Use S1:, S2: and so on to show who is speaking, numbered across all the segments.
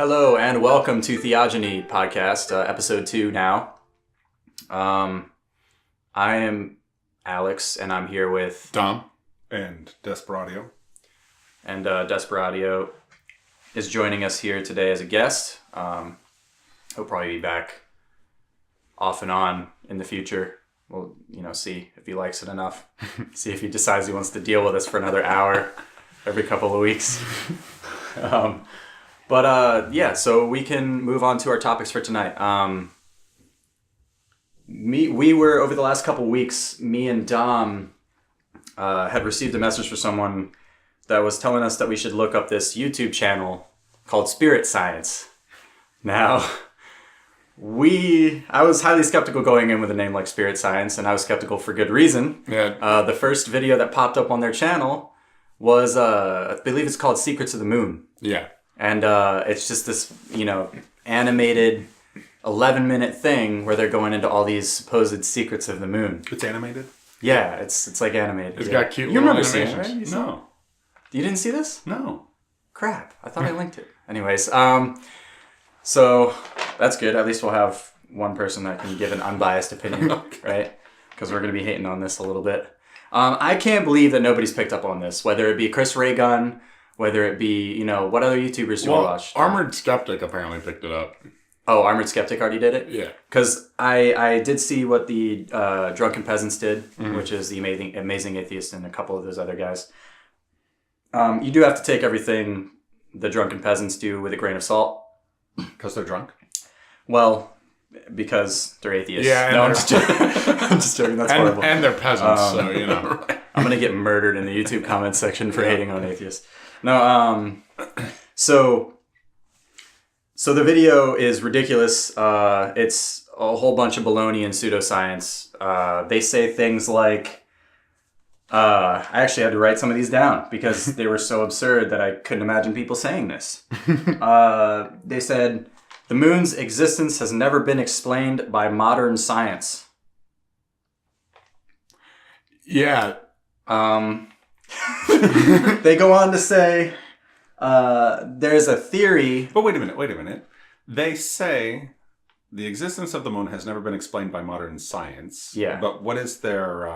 S1: Hello and welcome to Theogony podcast, episode 2 now. I am Alex and I'm here with
S2: Dom and Desperaudio.
S1: And Desperaudio is joining us here today as a guest. He'll probably be back off and on in the future. We'll, see if he likes it enough. See if he decides he wants to deal with us for another hour every couple of weeks. So we can move on to our topics for tonight. We were, over the last couple of weeks, me and Dom had received a message from someone that was telling us that we should look up this YouTube channel called Spirit Science. Now, I was highly skeptical going in with a name like Spirit Science, and I was skeptical for good reason.
S2: Yeah.
S1: The first video that popped up on their channel was, I believe it's called Secrets of the Moon.
S2: Yeah.
S1: And it's just this, animated 11-minute thing where they're going into all these supposed secrets of the moon.
S2: It's animated?
S1: Yeah, it's like animated.
S2: It's got cute
S1: You
S2: little
S1: remember
S2: animations.
S1: seeing it, right?
S2: No.
S1: You didn't see this?
S2: No.
S1: Crap. I thought I linked it. Anyways, so that's good. At least we'll have one person that can give an unbiased opinion, right? Because we're going to be hating on this a little bit. I can't believe that nobody's picked up on this, whether it be Chris Raygun, whether it be, what other YouTubers do we watch?
S2: Armored Skeptic apparently picked it up.
S1: Oh, Armored Skeptic already did it?
S2: Yeah.
S1: Because I did see what the Drunken Peasants did, which is the Amazing Atheist and a couple of those other guys. You do have to take everything the Drunken Peasants do with a grain of salt.
S2: Because they're drunk?
S1: Well, because they're atheists.
S2: Yeah.
S1: No, I'm just joking. I'm just joking. That's horrible.
S2: And they're peasants, so,
S1: I'm going to get murdered in the YouTube comment section for hating on atheists. No, so the video is ridiculous. It's a whole bunch of baloney and pseudoscience. They say things like, I actually had to write some of these down because they were so absurd that I couldn't imagine people saying this. They said, the moon's existence has never been explained by modern science.
S2: Yeah.
S1: They go on to say there's a theory.
S2: But wait a minute. They say the existence of the moon has never been explained by modern science.
S1: Yeah.
S2: But what is their...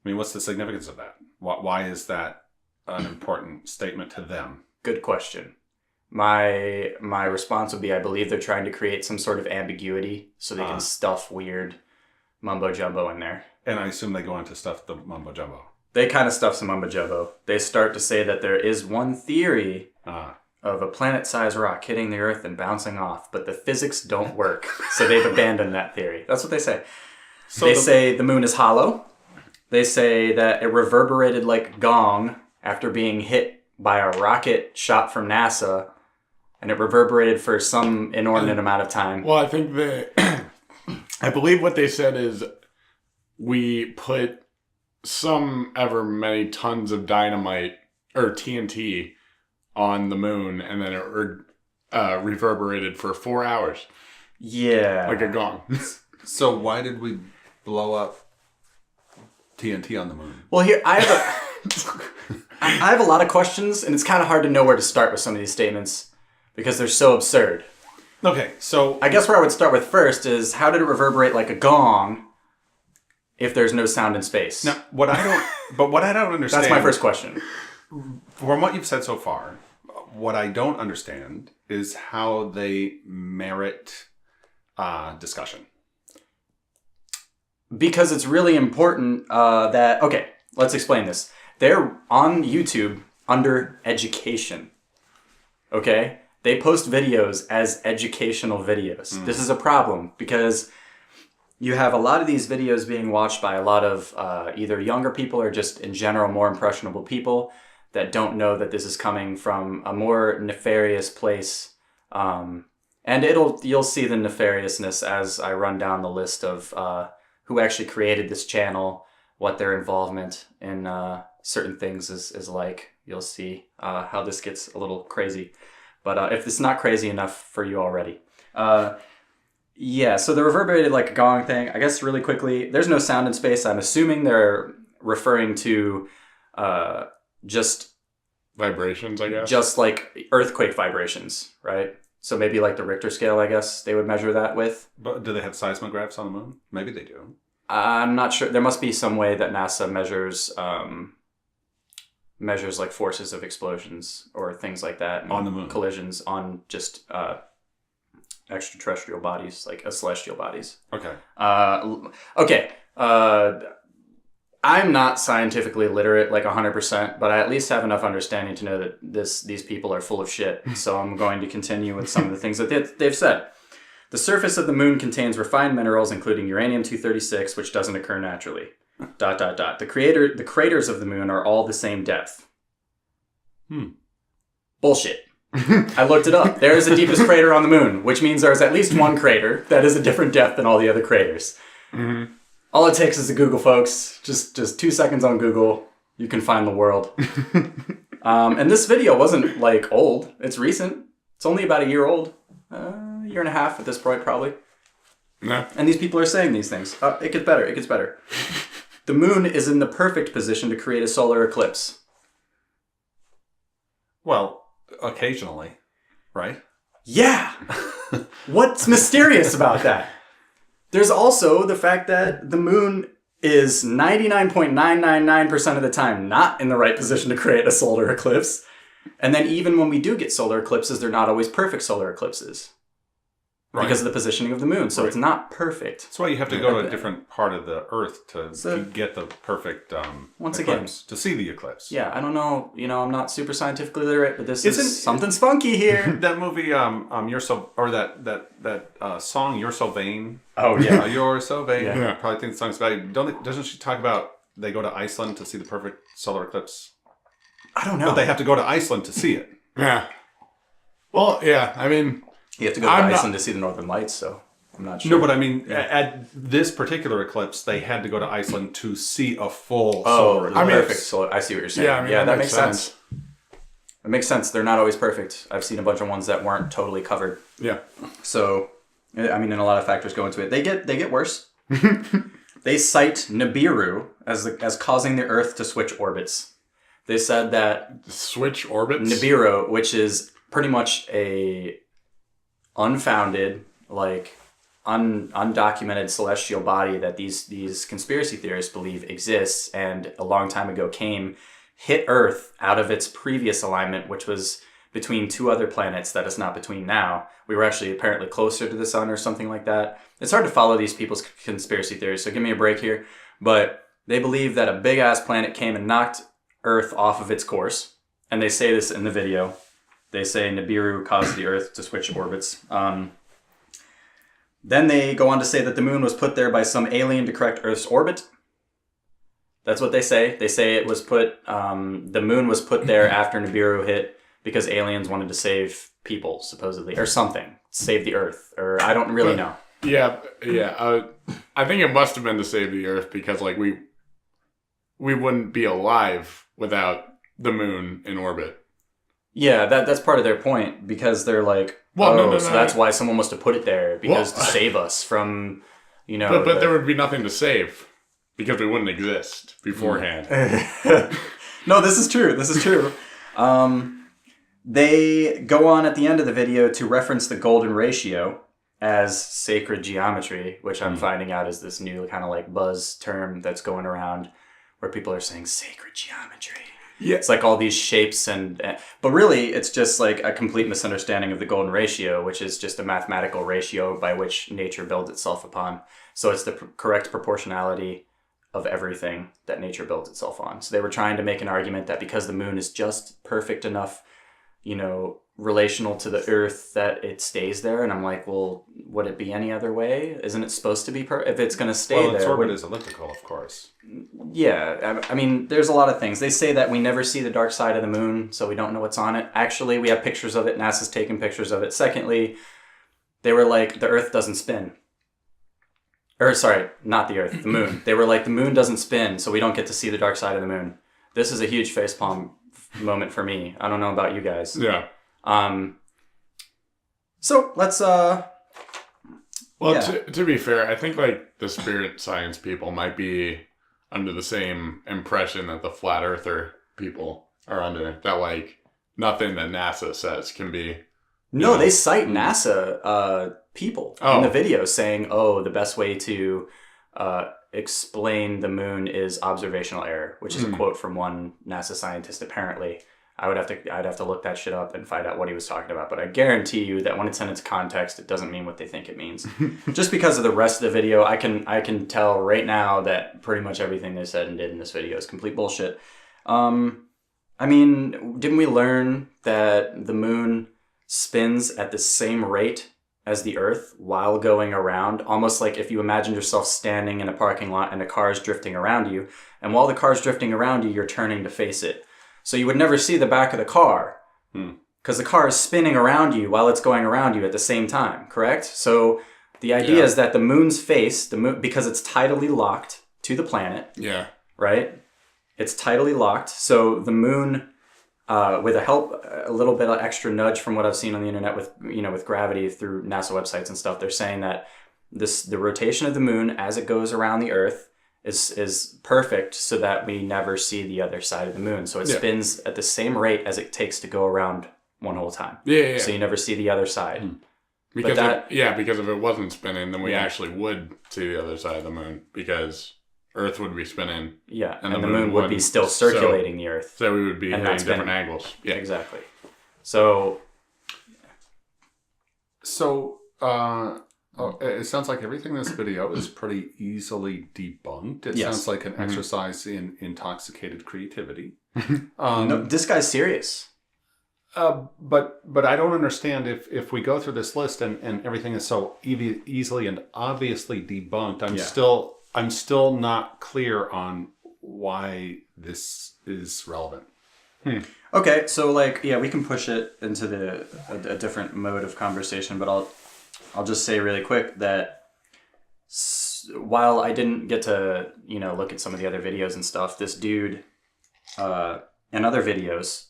S2: what's the significance of that? Why is that an important statement to them?
S1: Good question. My response would be, I believe they're trying to create some sort of ambiguity so they can stuff weird mumbo jumbo in there.
S2: And I assume they go on to stuff the mumbo jumbo.
S1: They kind of stuff some mumbo jumbo. They start to say that there is one theory of a planet-sized rock hitting the Earth and bouncing off, but the physics don't work, so they've abandoned that theory. That's what they say. So they say the moon is hollow. They say that it reverberated like a gong after being hit by a rocket shot from NASA, and it reverberated for some inordinate amount of time.
S2: Well, I think I believe what they said is we put some ever many tons of dynamite or TNT on the moon, and then it reverberated for 4 hours.
S1: Yeah.
S2: Like a gong.
S3: So why did we blow up TNT on the moon?
S1: Well, here, I have a lot of questions, and it's kind of hard to know where to start with some of these statements because they're so absurd.
S2: Okay, so...
S1: I guess where I would start with first is, how did it reverberate like a gong if there's no sound in space?
S2: Now, what I don't understand...
S1: That's my first question.
S2: From what you've said so far, what I don't understand is how they merit discussion.
S1: Because it's really important that... Okay, let's explain this. They're on YouTube under education. Okay? They post videos as educational videos. This is a problem because you have a lot of these videos being watched by a lot of either younger people or just in general more impressionable people that don't know that this is coming from a more nefarious place. And you'll see the nefariousness as I run down the list of who actually created this channel, what their involvement in certain things is like. You'll see how this gets a little crazy. But if it's not crazy enough for you already. Yeah, so the reverberated like a gong thing, I guess really quickly, there's no sound in space. I'm assuming they're referring to just
S2: vibrations, I guess.
S1: Just like earthquake vibrations, right? So maybe like the Richter scale, I guess they would measure that with.
S3: But do they have seismographs on the moon? Maybe they do.
S1: I'm not sure. There must be some way that NASA measures like forces of explosions or things like that
S3: on the moon,
S1: collisions on just extraterrestrial bodies, like celestial bodies.
S3: Okay.
S1: Okay. I'm not scientifically literate like 100%, but I at least have enough understanding to know that these people are full of shit. So I'm going to continue with some of the things that they've said. The surface of the moon contains refined minerals, including uranium-236, which doesn't occur naturally. ... The craters of the moon are all the same depth. Bullshit. I looked it up. There is the deepest crater on the moon, which means there's at least one crater that is a different depth than all the other craters. Mm-hmm. All it takes is a Google, folks. Just 2 seconds on Google, you can find the world. And this video wasn't like old. It's recent. It's only about a year old. A year and a half at this point, probably.
S2: No.
S1: And these people are saying these things. It gets better. It gets better. The moon is in the perfect position to create a solar eclipse.
S3: Well, occasionally, right?
S1: Yeah! What's mysterious about that? There's also the fact that the moon is 99.999% of the time not in the right position to create a solar eclipse. And then even when we do get solar eclipses, they're not always perfect solar eclipses. Right. Because of the positioning of the moon. So It's not perfect.
S3: That's why you have to go to a different part of the Earth to get the perfect eclipse, again, to see the eclipse.
S1: Yeah, I don't know. I'm not super scientifically literate, but this is something spunky here.
S3: That movie, You're So, or that song, You're So Vain.
S1: Oh, yeah.
S3: You're So Vain.
S2: Yeah.
S3: Probably think the song's about you. Doesn't she talk about they go to Iceland to see the perfect solar eclipse?
S1: I don't know.
S3: But they have to go to Iceland to see it.
S2: Yeah. Well, yeah, I mean...
S1: You have to go to Iceland to see the Northern Lights, so I'm not sure.
S3: No, but I mean, at this particular eclipse, they had to go to Iceland to see a full solar eclipse.
S1: Perfect solar. I see what you're saying.
S2: Yeah,
S1: that makes sense. It makes sense. They're not always perfect. I've seen a bunch of ones that weren't totally covered.
S2: Yeah.
S1: So, I mean, and a lot of factors go into it. They get worse. They cite Nibiru as causing the Earth to switch orbits. They said that...
S2: Switch orbits?
S1: Nibiru, which is pretty much a... unfounded, like undocumented celestial body that these conspiracy theorists believe exists and a long time ago hit Earth out of its previous alignment, which was between two other planets that is not between now. We were actually apparently closer to the sun or something like that. It's hard to follow these people's conspiracy theories, so give me a break here. But they believe that a big-ass planet came and knocked Earth off of its course, and they say this in the video. They say Nibiru caused the Earth to switch orbits. Then they go on to say that the moon was put there by some alien to correct Earth's orbit. That's what they say. They say it was the moon was put there after Nibiru hit because aliens wanted to save people, supposedly, or something. Save the Earth, or I don't really know.
S2: Yeah. I think it must have been to save the Earth because, like, we wouldn't be alive without the moon in orbit.
S1: Yeah, that's part of their point, because they're like, that's why someone must have put it there, because to save us from,
S2: But there would be nothing to save, because we wouldn't exist beforehand.
S1: No, this is true. They go on at the end of the video to reference the golden ratio as sacred geometry, which I'm finding out is this new kind of like buzz term that's going around, where people are saying sacred geometry. Yeah. It's like all these shapes but really it's just like a complete misunderstanding of the golden ratio, which is just a mathematical ratio by which nature builds itself upon. So it's the correct proportionality of everything that nature builds itself on. So they were trying to make an argument that because the moon is just perfect enough, relational to the Earth, that it stays there. And I'm like, well, would it be any other way? Isn't it supposed to be if it's going to stay there?
S3: Well, its orbit is elliptical, of course.
S1: Yeah, I mean, there's a lot of things. They say that we never see the dark side of the moon, so we don't know what's on it. Actually, we have pictures of it. NASA's taken pictures of it. Secondly, they were like, the Earth doesn't spin. Or, sorry, not the Earth, the moon. They were like, the moon doesn't spin, so we don't get to see the dark side of the moon. This is a huge facepalm moment for me. I don't know about you guys.
S2: Yeah.
S1: So let's
S2: Well, to be fair, I think like the spirit science people might be under the same impression that the flat earther people are under that, like, nothing that NASA says can be...
S1: No, they cite NASA people in the video saying, "Oh, the best way to explain the moon is observational error," which is a quote from one NASA scientist. Apparently, I'd have to look that shit up and find out what he was talking about. But I guarantee you that when it's in its context, it doesn't mean what they think it means. Just because of the rest of the video, I can tell right now that pretty much everything they said and did in this video is complete bullshit. I mean, didn't we learn that the moon spins at the same rate as the Earth while going around? Almost like if you imagine yourself standing in a parking lot and a car is drifting around you, and while the car is drifting around you, you're turning to face it. So you would never see the back of the car because the car is spinning around you while it's going around you at the same time, correct? So the idea is that the moon's face, because it's tidally locked to the planet, right? It's tidally locked. So the moon, with a little bit of extra nudge from what I've seen on the internet with gravity through NASA websites and stuff, they're saying that the rotation of the moon as it goes around the Earth is perfect so that we never see the other side of the moon. So it spins at the same rate as it takes to go around one whole time. So you never see the other side.
S2: Because because if it wasn't spinning, then we actually would see the other side of the moon, because Earth would be spinning.
S1: Yeah, and the moon would be still circulating the Earth.
S2: So we would be hitting different angles. Yeah,
S1: exactly. So
S3: it sounds like everything in this video is pretty easily debunked. It sounds like an exercise in intoxicated creativity.
S1: No, this guy's serious.
S3: But I don't understand if we go through this list and everything is so easily and obviously debunked. I'm still not clear on why this is relevant.
S1: Okay, so we can push it into a different mode of conversation, but I'll just say really quick that while I didn't get to look at some of the other videos and stuff, this dude in other videos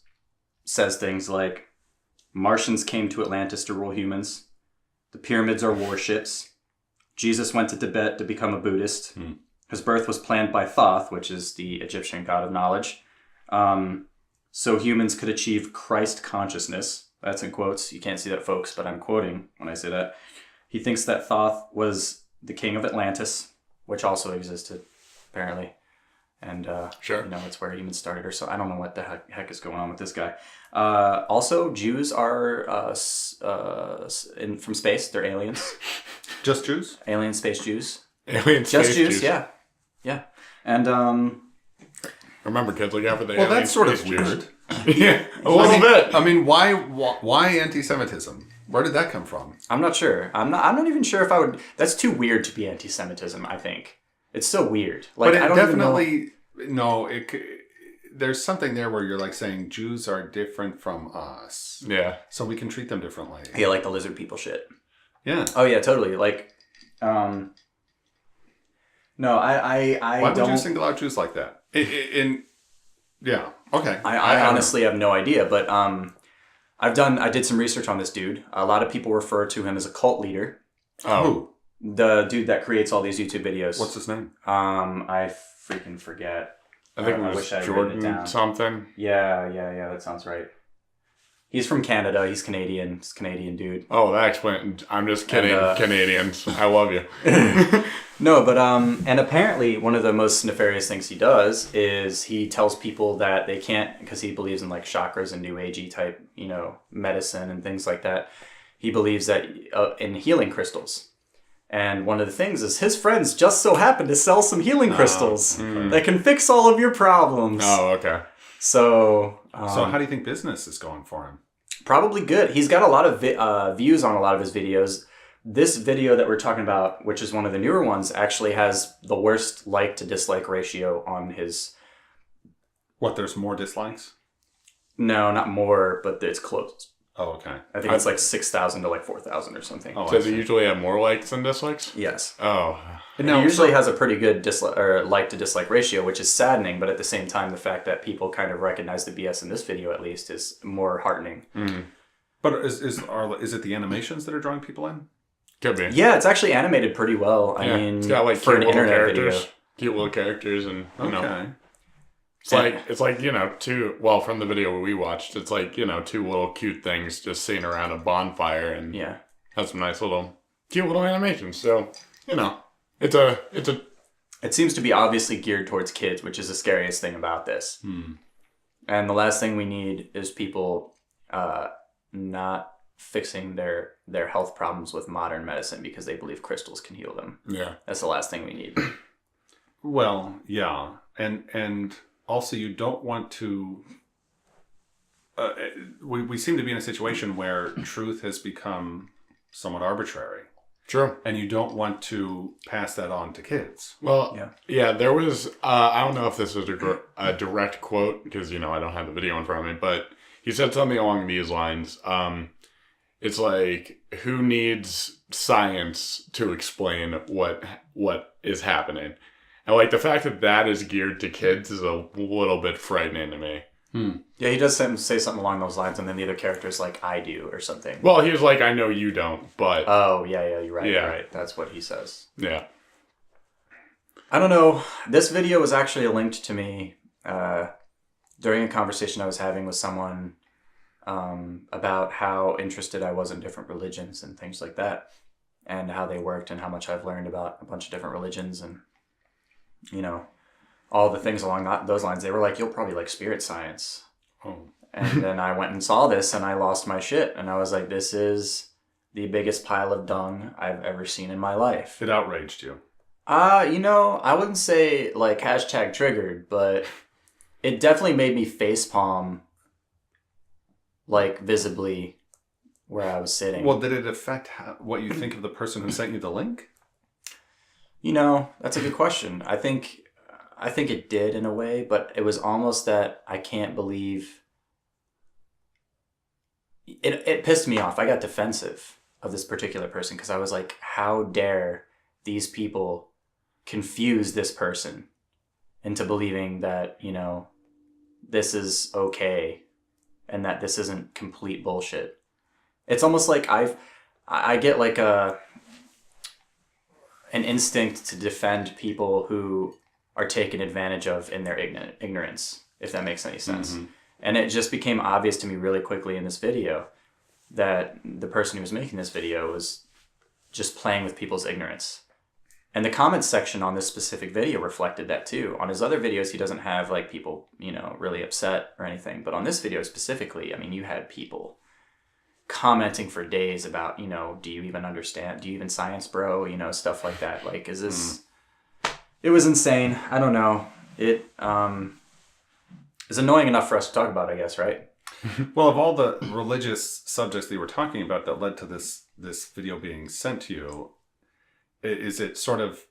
S1: says things like Martians came to Atlantis to rule humans, the pyramids are warships, Jesus went to Tibet to become a Buddhist, his birth was planned by Thoth, which is the Egyptian god of knowledge, so humans could achieve Christ consciousness. That's in quotes. You can't see that, folks, but I'm quoting when I say that. He thinks that Thoth was the king of Atlantis, which also existed, apparently. And, it's where humans started. Or so I don't know what the heck is going on with this guy. Also, Jews are from space. They're aliens.
S3: Just Jews?
S1: Alien space Jews.
S2: Alien space
S1: Just Jews, yeah. Yeah. And,
S2: remember, kids, look out for the
S3: well,
S2: alien
S3: that's sort of
S2: space
S3: weird.
S2: Yeah, a little bit.
S3: I mean, why anti-Semitism? Where did that come from?
S1: I'm not sure. I'm not even sure if I would. That's too weird to be anti-Semitism, I think. It's so weird.
S3: But it definitely there's something there where you're like saying Jews are different from us.
S2: Yeah.
S3: So we can treat them differently.
S1: Yeah, like the lizard people shit.
S3: Yeah.
S1: Oh yeah, totally. Like, no, I
S3: Why
S1: don't.
S3: would you single out Jews like that? Yeah. Okay.
S1: I honestly have no idea, but I did some research on this dude. A lot of people refer to him as a cult leader.
S2: Oh.
S3: Who?
S1: The dude that creates all these YouTube videos.
S3: What's his name?
S1: I freaking forget.
S2: I think it was Jordan something.
S1: Yeah, that sounds right. He's from Canada. He's Canadian. He's a Canadian dude.
S2: Oh, that explains. I'm just kidding, Canadians. I love you.
S1: No, but and apparently one of the most nefarious things he does is he tells people that they can't, because he believes in like chakras and new agey type, medicine and things like that. He believes that in healing crystals. And one of the things is his friends just so happen to sell some healing crystals that can fix all of your problems.
S2: Oh, okay.
S1: So
S3: how do you think business is going for him?
S1: Probably good. He's got a lot of views on a lot of his videos. This video that we're talking about, which is one of the newer ones, actually has the worst like to dislike ratio on his...
S3: What, there's more dislikes?
S1: No, not more, but it's close.
S3: Oh, okay.
S1: I think it's like 6,000 to like 4,000 or something.
S2: Oh, does it usually have more likes than dislikes?
S1: Yes.
S2: Oh.
S1: And it usually has a pretty good like to dislike ratio, which is saddening, but at the same time, the fact that people kind of recognize the BS in this video, at least, is more heartening.
S2: Mm.
S3: But is it the animations that are drawing people in?
S2: Could be.
S1: Yeah, it's actually animated pretty well. I mean,
S2: it's got like
S1: for an internet video.
S2: Cute little characters and,
S3: Okay.
S2: It's like, you know, from the video we watched, it's like, you know, two little cute things just sitting around a bonfire and has some nice cute little animations. So, you know, it
S1: seems to be obviously geared towards kids, which is the scariest thing about this. And the last thing we need is people not fixing their health problems with modern medicine because they believe crystals can heal them.
S2: Yeah.
S1: That's the last thing we need.
S3: Well, yeah. And also you don't want to... we seem to be in a situation where truth has become somewhat arbitrary.
S2: True.
S3: And you don't want to pass that on to kids.
S2: Well, yeah, there was, I don't know if this was a direct quote, because, you know, I don't have the video in front of me, but he said something along these lines. It's like, who needs science to explain what is happening? And, like, the fact that is geared to kids is a little bit frightening to me.
S1: Yeah, he does say something along those lines, and then the other character's like, I do, or something.
S2: Well, he was like, I know you don't, but...
S1: Oh, yeah, you're right, you're right. That's what he says.
S2: Yeah.
S1: I don't know. This video was actually linked to me during a conversation I was having with someone about how interested I was in different religions and things like that, and how they worked, and how much I've learned about a bunch of different religions, and, you know... all the things along those lines. They were like, you'll probably like spirit science.
S2: Oh.
S1: And then I went and saw this and I lost my shit. And I was like, this is the biggest pile of dung I've ever seen in my life.
S3: It outraged you.
S1: You know, I wouldn't say like hashtag triggered, but it definitely made me facepalm like visibly where I was sitting.
S3: Well, did it affect what you think of the person who sent you the link?
S1: You know, that's a good question. I think it did in a way, but it was almost that I can't believe... It pissed me off. I got defensive of this particular person because I was like, how dare these people confuse this person into believing that, you know, this is okay and that this isn't complete bullshit. It's almost like I get like an instinct to defend people who are taken advantage of in their ignorance, if that makes any sense. Mm-hmm. And it just became obvious to me really quickly in this video that the person who was making this video was just playing with people's ignorance. And the comments section on this specific video reflected that too. On his other videos, he doesn't have like people, you know, really upset or anything. But on this video specifically, I mean, you had people commenting for days about, you know, do you even understand? Do you even science, bro? You know, stuff like that. Like, is this... It was insane. I don't know. It is annoying enough for us to talk about, I guess, right?
S3: Well, of all the religious subjects that you were talking about that led to this video being sent to you, is it sort of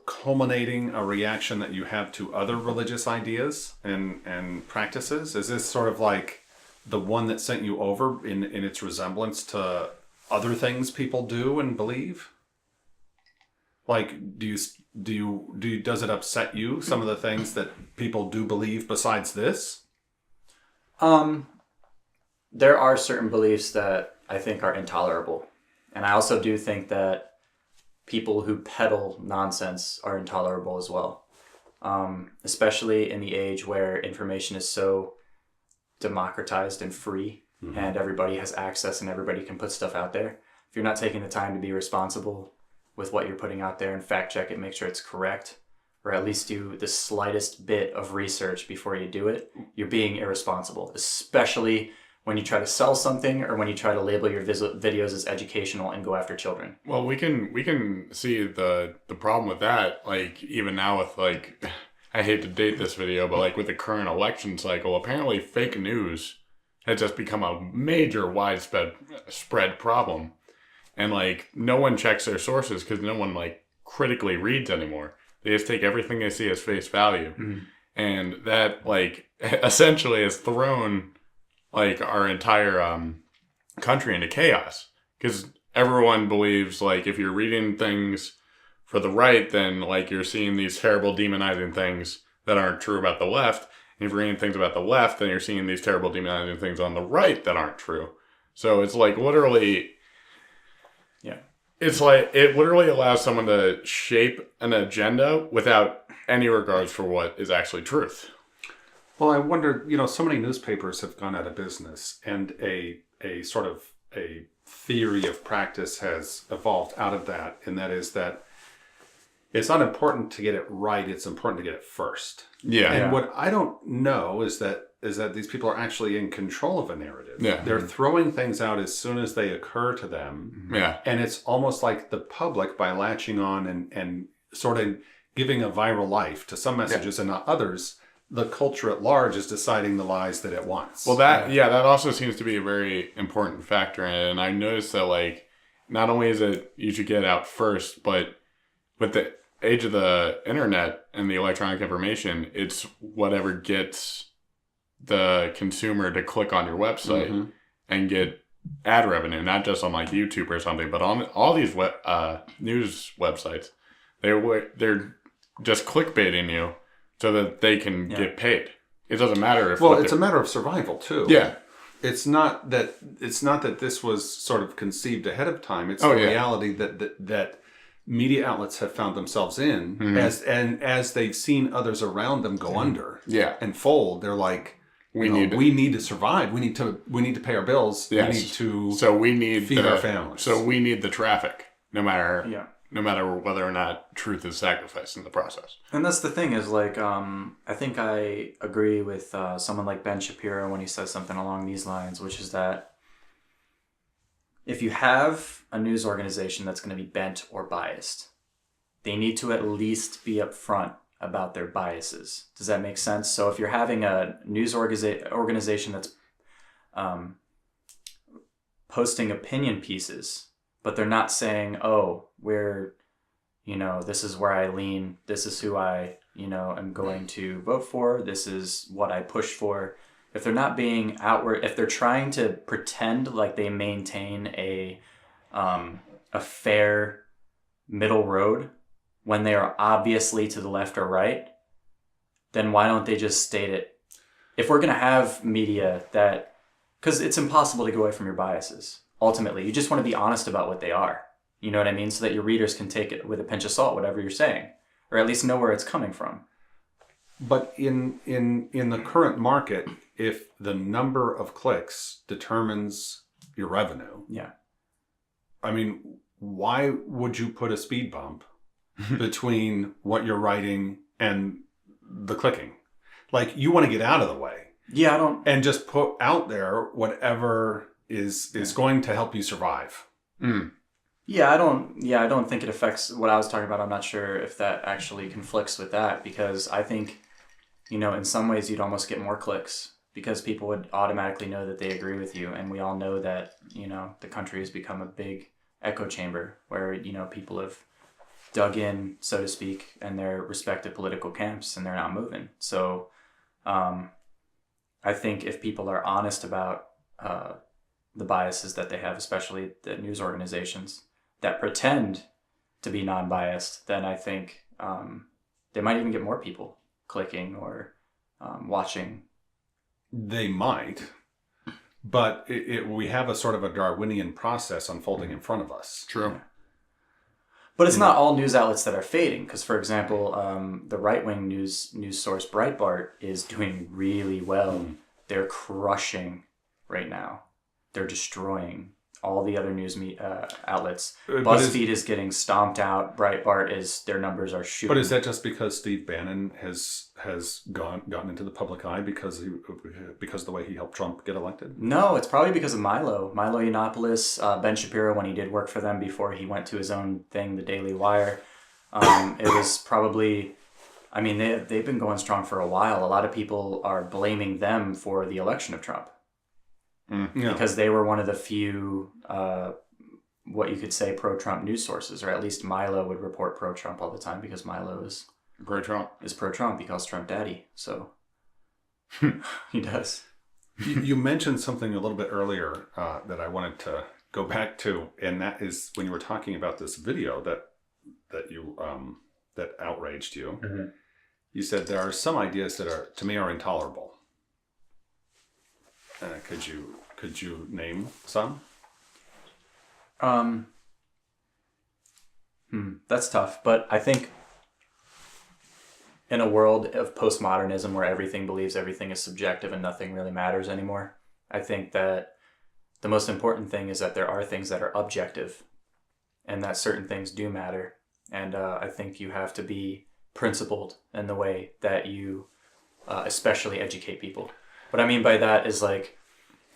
S3: culminating a reaction that you have to other religious ideas and practices? Is this sort of like the one that sent you over in its resemblance to other things people do and believe? Like, does it upset you, some of the things that people do believe besides this?
S1: There are certain beliefs that I think are intolerable. And I also do think that people who peddle nonsense are intolerable as well. Especially in the age where information is so democratized and free, mm-hmm. and everybody has access and everybody can put stuff out there. If you're not taking the time to be responsible with what you're putting out there and fact check it, make sure it's correct, or at least do the slightest bit of research before you do it, you're being irresponsible, especially when you try to sell something or when you try to label your videos as educational and go after children.
S2: Well, we can see the problem with that, like even now with like, I hate to date this video, but like with the current election cycle, apparently fake news has just become a major widespread problem. And, like, no one checks their sources because no one, like, critically reads anymore. They just take everything they see as face value. Mm-hmm. And that, like, essentially has thrown, like, our entire country into chaos. Because everyone believes, like, if you're reading things for the right, then, like, you're seeing these terrible demonizing things that aren't true about the left. And if you're reading things about the left, then you're seeing these terrible demonizing things on the right that aren't true. So it's, like, literally...
S1: Yeah.
S2: It's like, it literally allows someone to shape an agenda without any regards for what is actually truth.
S3: Well, I wonder, so many newspapers have gone out of business, and a sort of a theory of practice has evolved out of that, and that is that it's not important to get it right, it's important to get it first.
S2: Yeah.
S3: And what I don't know is that these people are actually in control of a narrative.
S2: Yeah.
S3: They're throwing things out as soon as they occur to them.
S2: Yeah.
S3: And it's almost like the public, by latching on and sort of giving a viral life to some messages and not others, the culture at large is deciding the lies that it wants.
S2: Well, that also seems to be a very important factor in it. And I noticed that, like, not only is it you should get it out first, but with the age of the internet and the electronic information, it's whatever gets the consumer to click on your website and get ad revenue, not just on like YouTube or something, but on all these news websites. They're just clickbaiting you so that they can get paid. It doesn't matter if...
S3: Well, it's a matter of survival, too.
S2: Yeah.
S3: It's not that this was sort of conceived ahead of time. It's the reality that media outlets have found themselves in as they've seen others around them go under and fold. They're like, we need to survive. We need to pay our bills.
S2: Yes.
S3: We need to feed our families.
S2: So we need the traffic, no matter whether or not truth is sacrificed in the process.
S1: And that's the thing is, like, I think I agree with someone like Ben Shapiro when he says something along these lines, which is that if you have a news organization that's going to be bent or biased, they need to at least be upfront about their biases. Does that make sense? So if you're having a news organization that's posting opinion pieces, but they're not saying, oh, this is where I lean, this is who I, am going to vote for, this is what I push for. If they're not being outward, if they're trying to pretend like they maintain a fair middle road when they are obviously to the left or right, then why don't they just state it? If we're going to have media that, because it's impossible to go away from your biases. Ultimately, you just want to be honest about what they are. You know what I mean? So that your readers can take it with a pinch of salt, whatever you're saying, or at least know where it's coming from.
S3: But in the current market, if the number of clicks determines your revenue, I mean, why would you put a speed bump between what you're writing and the clicking? Like, you want to get out of the way.
S1: Yeah, I don't...
S3: And just put out there whatever is going to help you survive.
S1: Yeah, I don't think it affects what I was talking about. I'm not sure if that actually conflicts with that, because I think, in some ways you'd almost get more clicks because people would automatically know that they agree with you. And we all know that, the country has become a big echo chamber where, people have dug in, so to speak, in their respective political camps and they're not moving. So I think if people are honest about the biases that they have, especially the news organizations that pretend to be non-biased, then I think they might even get more people clicking or watching.
S3: They might, but we have a sort of a Darwinian process unfolding in front of us.
S2: True.
S1: But it's not all news outlets that are fading, because, for example, the right-wing news source Breitbart is doing really well. They're crushing right now. They're destroying all the other news outlets. BuzzFeed is getting stomped out. Breitbart their numbers are shooting.
S3: But is that just because Steve Bannon has gotten into the public eye because of the way he helped Trump get elected?
S1: No, it's probably because of Milo Yiannopoulos, Ben Shapiro, when he did work for them before he went to his own thing, the Daily Wire. It was probably, they've been going strong for a while. A lot of people are blaming them for the election of Trump. Because they were one of the few, what you could say, pro-Trump news sources, or at least Milo would report pro-Trump all the time because Milo is
S2: pro-Trump.
S1: He calls Trump daddy, so he does.
S3: You mentioned something a little bit earlier that I wanted to go back to, and that is when you were talking about this video that you that outraged you. Mm-hmm. You said there are some ideas that to me are intolerable. Could you name some?
S1: That's tough, but I think in a world of postmodernism where everything believes everything is subjective and nothing really matters anymore, I think that the most important thing is that there are things that are objective and that certain things do matter. And I think you have to be principled in the way that you especially educate people. What I mean by that is like,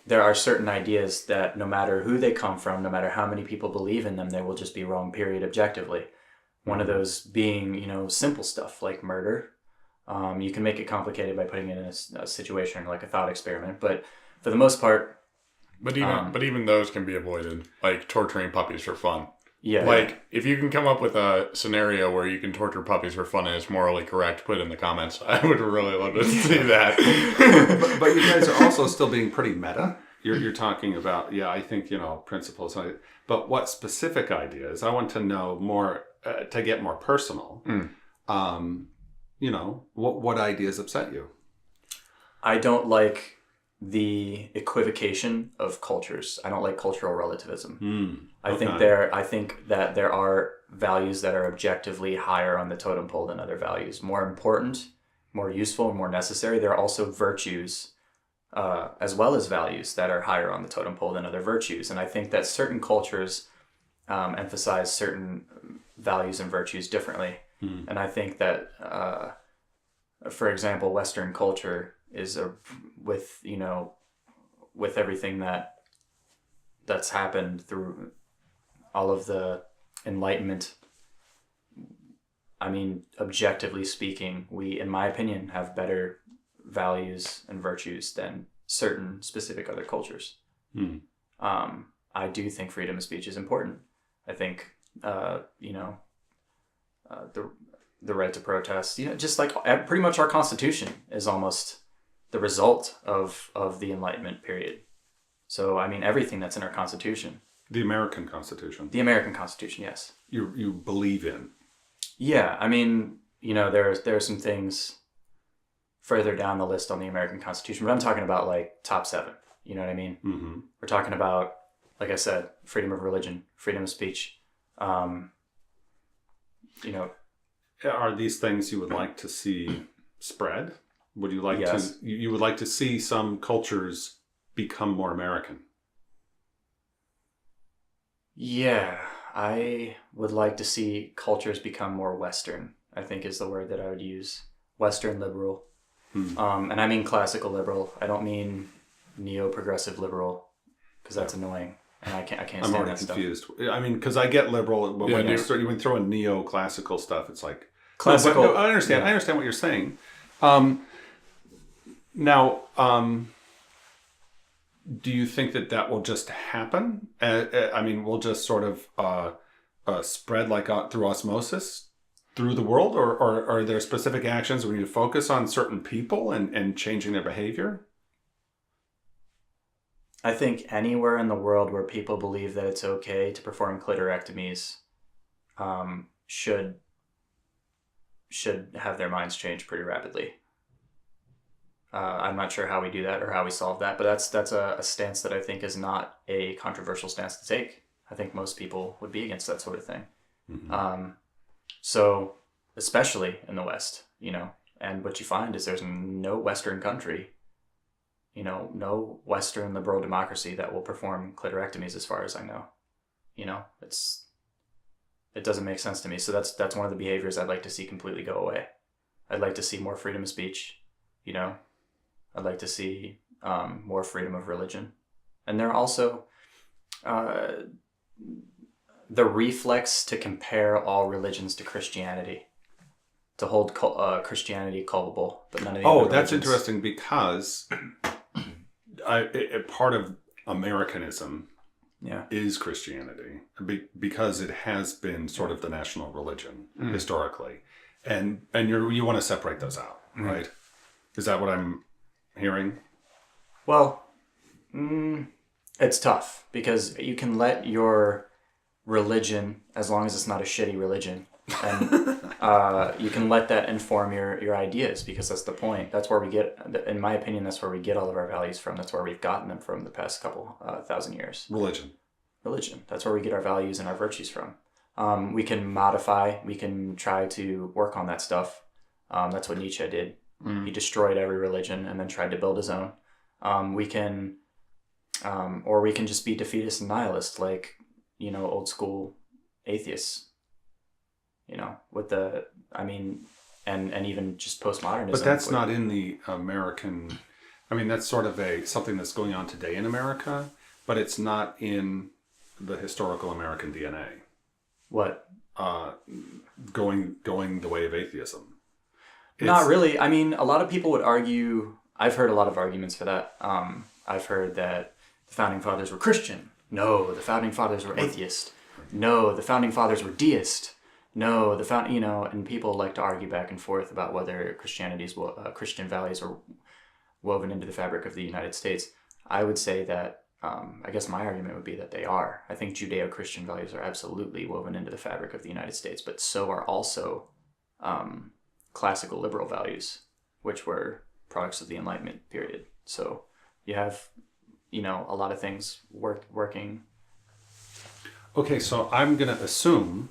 S1: there are certain ideas that no matter who they come from, no matter how many people believe in them, they will just be wrong, period, objectively. One of those being, you know, simple stuff like murder. You can make it complicated by putting it in a situation like a thought experiment, but for the most part...
S2: But even those can be avoided, like torturing puppies for fun.
S1: Yeah.
S2: Like, if you can come up with a scenario where you can torture puppies for fun and it's morally correct, put it in the comments. I would really love to see that.
S3: but you guys are also still being pretty meta. You're talking about, I think, principles. But what specific ideas? I want to know more, to get more personal. What ideas upset you?
S1: I don't like the equivocation of cultures. I don't like cultural relativism. I think that there are values that are objectively higher on the totem pole than other values. More important, more useful, more necessary. There are also virtues as well as values that are higher on the totem pole than other virtues. And I think that certain cultures emphasize certain values and virtues differently. And I think that, for example, Western culture is with everything that's happened through all of the Enlightenment. I mean, objectively speaking, we, in my opinion, have better values and virtues than certain specific other cultures. I do think freedom of speech is important. I think, the right to protest, just like pretty much our Constitution is almost the result of the Enlightenment period. So, I mean, everything that's in our Constitution.
S3: The American Constitution.
S1: The American Constitution, yes.
S3: You believe in.
S1: Yeah, I mean, there are some things further down the list on the American Constitution, but I'm talking about like top 7. You know what I mean? Mm-hmm. We're talking about, like I said, freedom of religion, freedom of speech.
S3: Are these things you would like to see spread? Would you like to? You would like to see some cultures become more American? Yeah,
S1: I would like to see cultures become more Western, I think is the word that I would use. Western liberal. And I mean classical liberal. I don't mean neo-progressive liberal, because that's annoying. And I can't stand that stuff. I'm already confused.
S3: I mean, because I get liberal, but when you throw in neo-classical stuff, it's like...
S1: Classical.
S3: No, I understand. Yeah. I understand what you're saying. Do you think that will just happen? We'll just sort of spread like through osmosis through the world, or are there specific actions we need to focus on certain people and changing their behavior?
S1: I think anywhere in the world where people believe that it's okay to perform clitorectomies should have their minds changed pretty rapidly. I'm not sure how we do that or how we solve that, but that's a stance that I think is not a controversial stance to take. I think most people would be against that sort of thing. Mm-hmm. So, especially in the West, and what you find is there's no Western country, no Western liberal democracy that will perform clitorectomies as far as I know. It doesn't make sense to me. So that's one of the behaviors I'd like to see completely go away. I'd like to see more freedom of speech, I'd like to see more freedom of religion. And there are also the reflex to compare all religions to Christianity, to hold Christianity culpable, but none of the other religions.
S3: That's interesting, because part of Americanism is Christianity, because it has been sort of the national religion historically, and you want to separate those out, right? Is that what I'm hearing?
S1: Well, it's tough, because you can let your religion, as long as it's not a shitty religion, and you can let that inform your ideas, because that's the point. That's where we get, in my opinion, that's where we get all of our values from. That's where we've gotten them from the past couple thousand years.
S3: Religion.
S1: That's where we get our values and our virtues from. We can modify, we can try to work on that stuff. That's what Nietzsche did. He destroyed every religion and then tried to build his own. We can just be defeatist and nihilist, like, old school atheists, and even just postmodernism.
S3: But that's not in the American. I mean, that's sort of something that's going on today in America, but it's not in the historical American DNA.
S1: What?
S3: Going the way of atheism.
S1: Not really. I mean, a lot of people would argue. I've heard a lot of arguments for that. I've heard that the founding fathers were Christian. No, the founding fathers were atheist. No, the founding fathers were deist. No, and people like to argue back and forth about whether Christian values are woven into the fabric of the United States. I would say that, I guess my argument would be that they are. I think Judeo-Christian values are absolutely woven into the fabric of the United States, but so are also classical liberal values, which were products of the Enlightenment period. So you have, a lot of things working. Okay,
S3: so I'm going to assume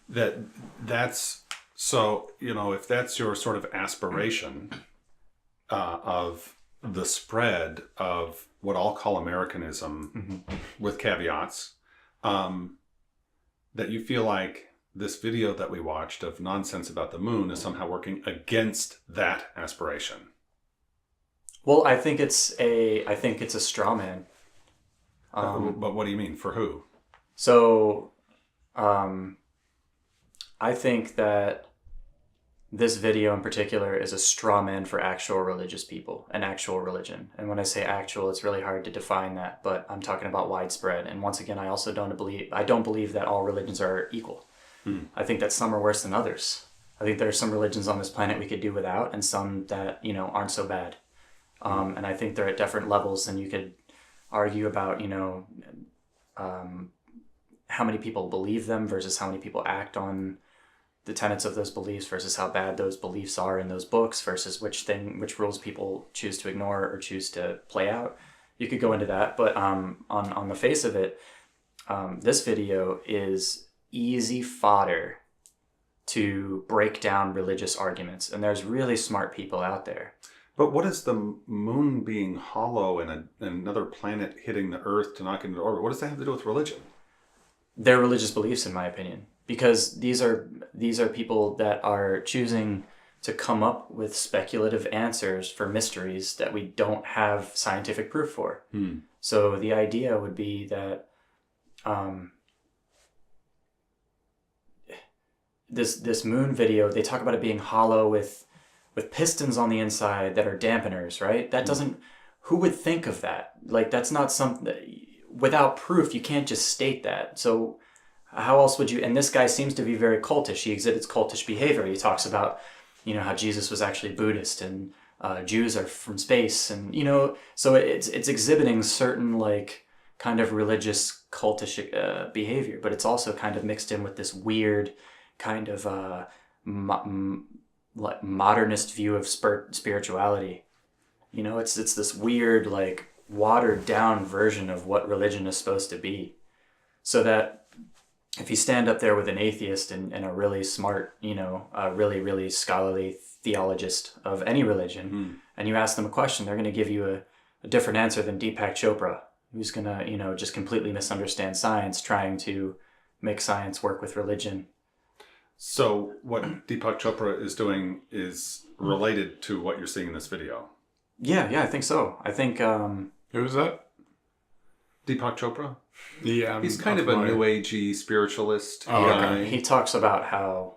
S3: that's, so, if that's your sort of aspiration of the spread of what I'll call Americanism with caveats, that you feel like this video that we watched of nonsense about the moon is somehow working against that aspiration.
S1: Well, I think it's a straw man.
S3: But what do you mean? For who?
S1: So, I think that this video in particular is a straw man for actual religious people and actual religion. And when I say actual, it's really hard to define that, but I'm talking about widespread. And once again, I also don't believe that all religions are equal. I think that some are worse than others. I think there are some religions on this planet we could do without, and some that, aren't so bad. And I think they're at different levels, and you could argue about, how many people believe them versus how many people act on the tenets of those beliefs versus how bad those beliefs are in those books versus which rules people choose to ignore or choose to play out. You could go into that, but on the face of it, this video is easy fodder to break down religious arguments, and there's really smart people out there.
S3: But what is the moon being hollow and another planet hitting the Earth to knock into orbit? What does that have to do with religion?
S1: They're religious beliefs, in my opinion, because these are people that are choosing to come up with speculative answers for mysteries that we don't have scientific proof for. So the idea would be that this moon video, they talk about it being hollow with pistons on the inside that are dampeners, right? That doesn't, who would think of that? Like, that's not something, without proof, you can't just state that. So how else would you, and this guy seems to be very cultish. He exhibits cultish behavior. He talks about, how Jesus was actually Buddhist and Jews are from space. And, so it's exhibiting certain, like, kind of religious cultish behavior, but it's also kind of mixed in with this weird kind of like modernist view of spirituality. It's this weird, like, watered down version of what religion is supposed to be. So that if you stand up there with an atheist and a really smart, a really, really scholarly theologist of any religion, and you ask them a question, they're going to give you a different answer than Deepak Chopra, who's going to, just completely misunderstand science, trying to make science work with religion.
S3: So what Deepak Chopra is doing is related to what you're seeing in this video?
S1: Yeah, I think so. I think...
S2: Who is that?
S3: Deepak Chopra?
S2: Yeah.
S3: He's kind of a new agey spiritualist
S1: guy. Okay. He talks about how...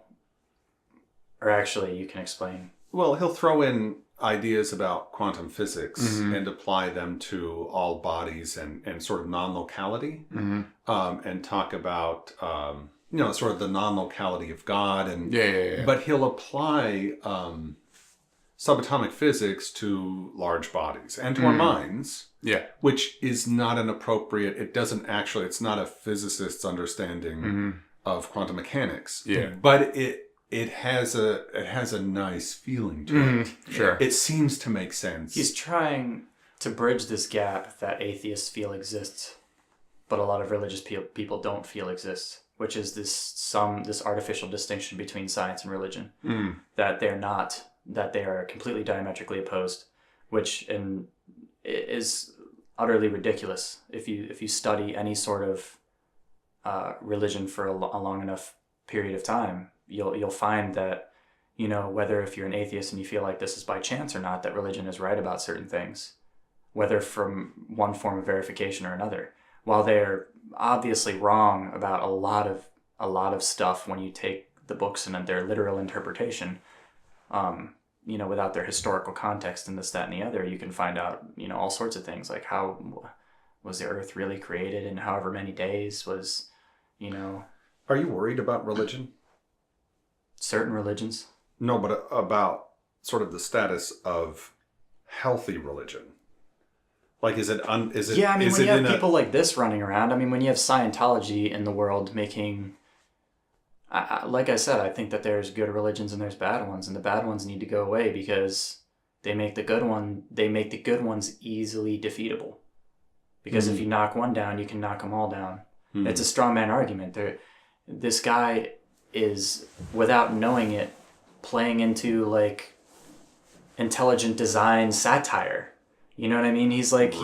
S1: Or actually, you can explain.
S3: Well, he'll throw in ideas about quantum physics and apply them to all bodies and sort of non-locality, and talk about... sort of the non-locality of God, and but he'll apply subatomic physics to large bodies and to our minds, which is not an appropriate. It's not a physicist's understanding of quantum mechanics. But it has a nice feeling to it.
S2: Sure,
S3: it seems to make sense.
S1: He's trying to bridge this gap that atheists feel exists, but a lot of religious people don't feel exists. which is this artificial distinction between science and religion, that they are completely diametrically opposed, which is utterly ridiculous. If you study any sort of religion for a long enough period of time, you'll find that, whether if you're an atheist and you feel like this is by chance or not, that religion is right about certain things, whether from one form of verification or another. While they're obviously wrong about a lot of stuff when you take the books and their literal interpretation, without their historical context and this, that, and the other, you can find out, all sorts of things, like how was the earth really created in however many days was,
S3: Are you worried about religion?
S1: Certain religions?
S3: No, but about sort of the status of healthy religion. Like, is it?
S1: Yeah, I mean, when you have people like this running around, I mean, when you have Scientology in the world making, like I said, I think that there's good religions and there's bad ones, and the bad ones need to go away because they make the good ones easily defeatable. Because if you knock one down, you can knock them all down. It's a straw man argument. This guy is, without knowing it, playing into like intelligent design satire. You know what I mean? He's like,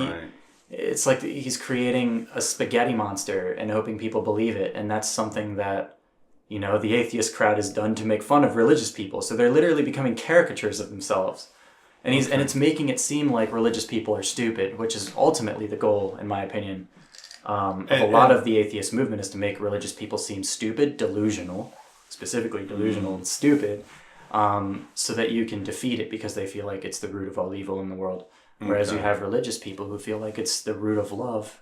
S1: it's like he's creating a spaghetti monster and hoping people believe it. And that's something that, the atheist crowd has done to make fun of religious people. So they're literally becoming caricatures of themselves. And and it's making it seem like religious people are stupid, which is ultimately the goal, in my opinion, of a lot of the atheist movement, is to make religious people seem stupid, delusional, specifically delusional and stupid, so that you can defeat it because they feel like it's the root of all evil in the world. Whereas you have religious people who feel like it's the root of love,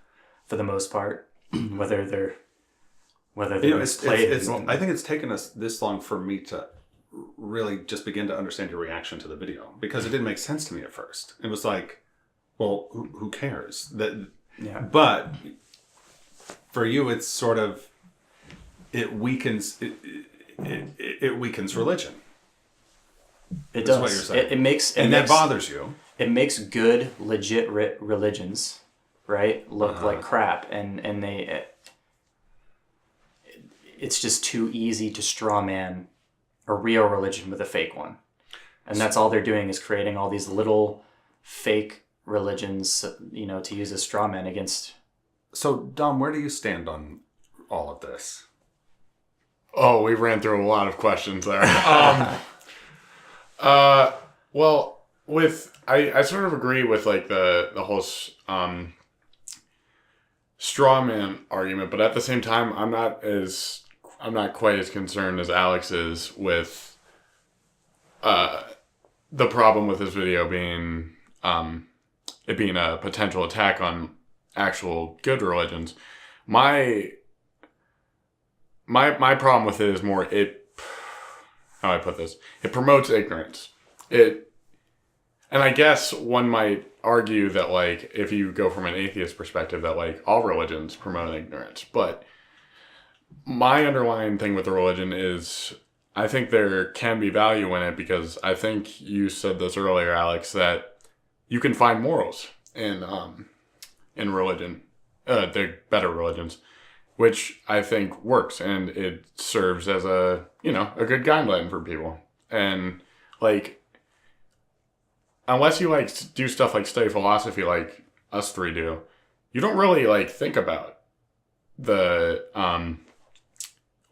S1: for the most part, whether they're
S3: I think it's taken us this long for me to really just begin to understand your reaction to the video, because it didn't make sense to me at first. It was like, well, who cares? But for you, it's sort of, it weakens religion.
S1: It does.
S3: What you're saying.
S1: That
S3: bothers you.
S1: It makes good, legit religions, right, look like crap, and it's just too easy to straw man a real religion with a fake one. And that's all they're doing, is creating all these little fake religions, to use as straw man against.
S3: So, Dom, where do you stand on all of this?
S2: Oh, we ran through a lot of questions there. Well, I sort of agree with like the whole straw man argument, but at the same time, I'm not quite as concerned as Alex is with the problem with this video being it being a potential attack on actual good religions. My problem with it is more how do I put this? It promotes ignorance. And I guess one might argue that, like, if you go from an atheist perspective, that like all religions promote ignorance, but my underlying thing with the religion is I think there can be value in it, because I think you said this earlier, Alex, that you can find morals in religion, the better religions, which I think works, and it serves as a good guideline for people. And like, unless you like do stuff like study philosophy like us three do, you don't really like think about the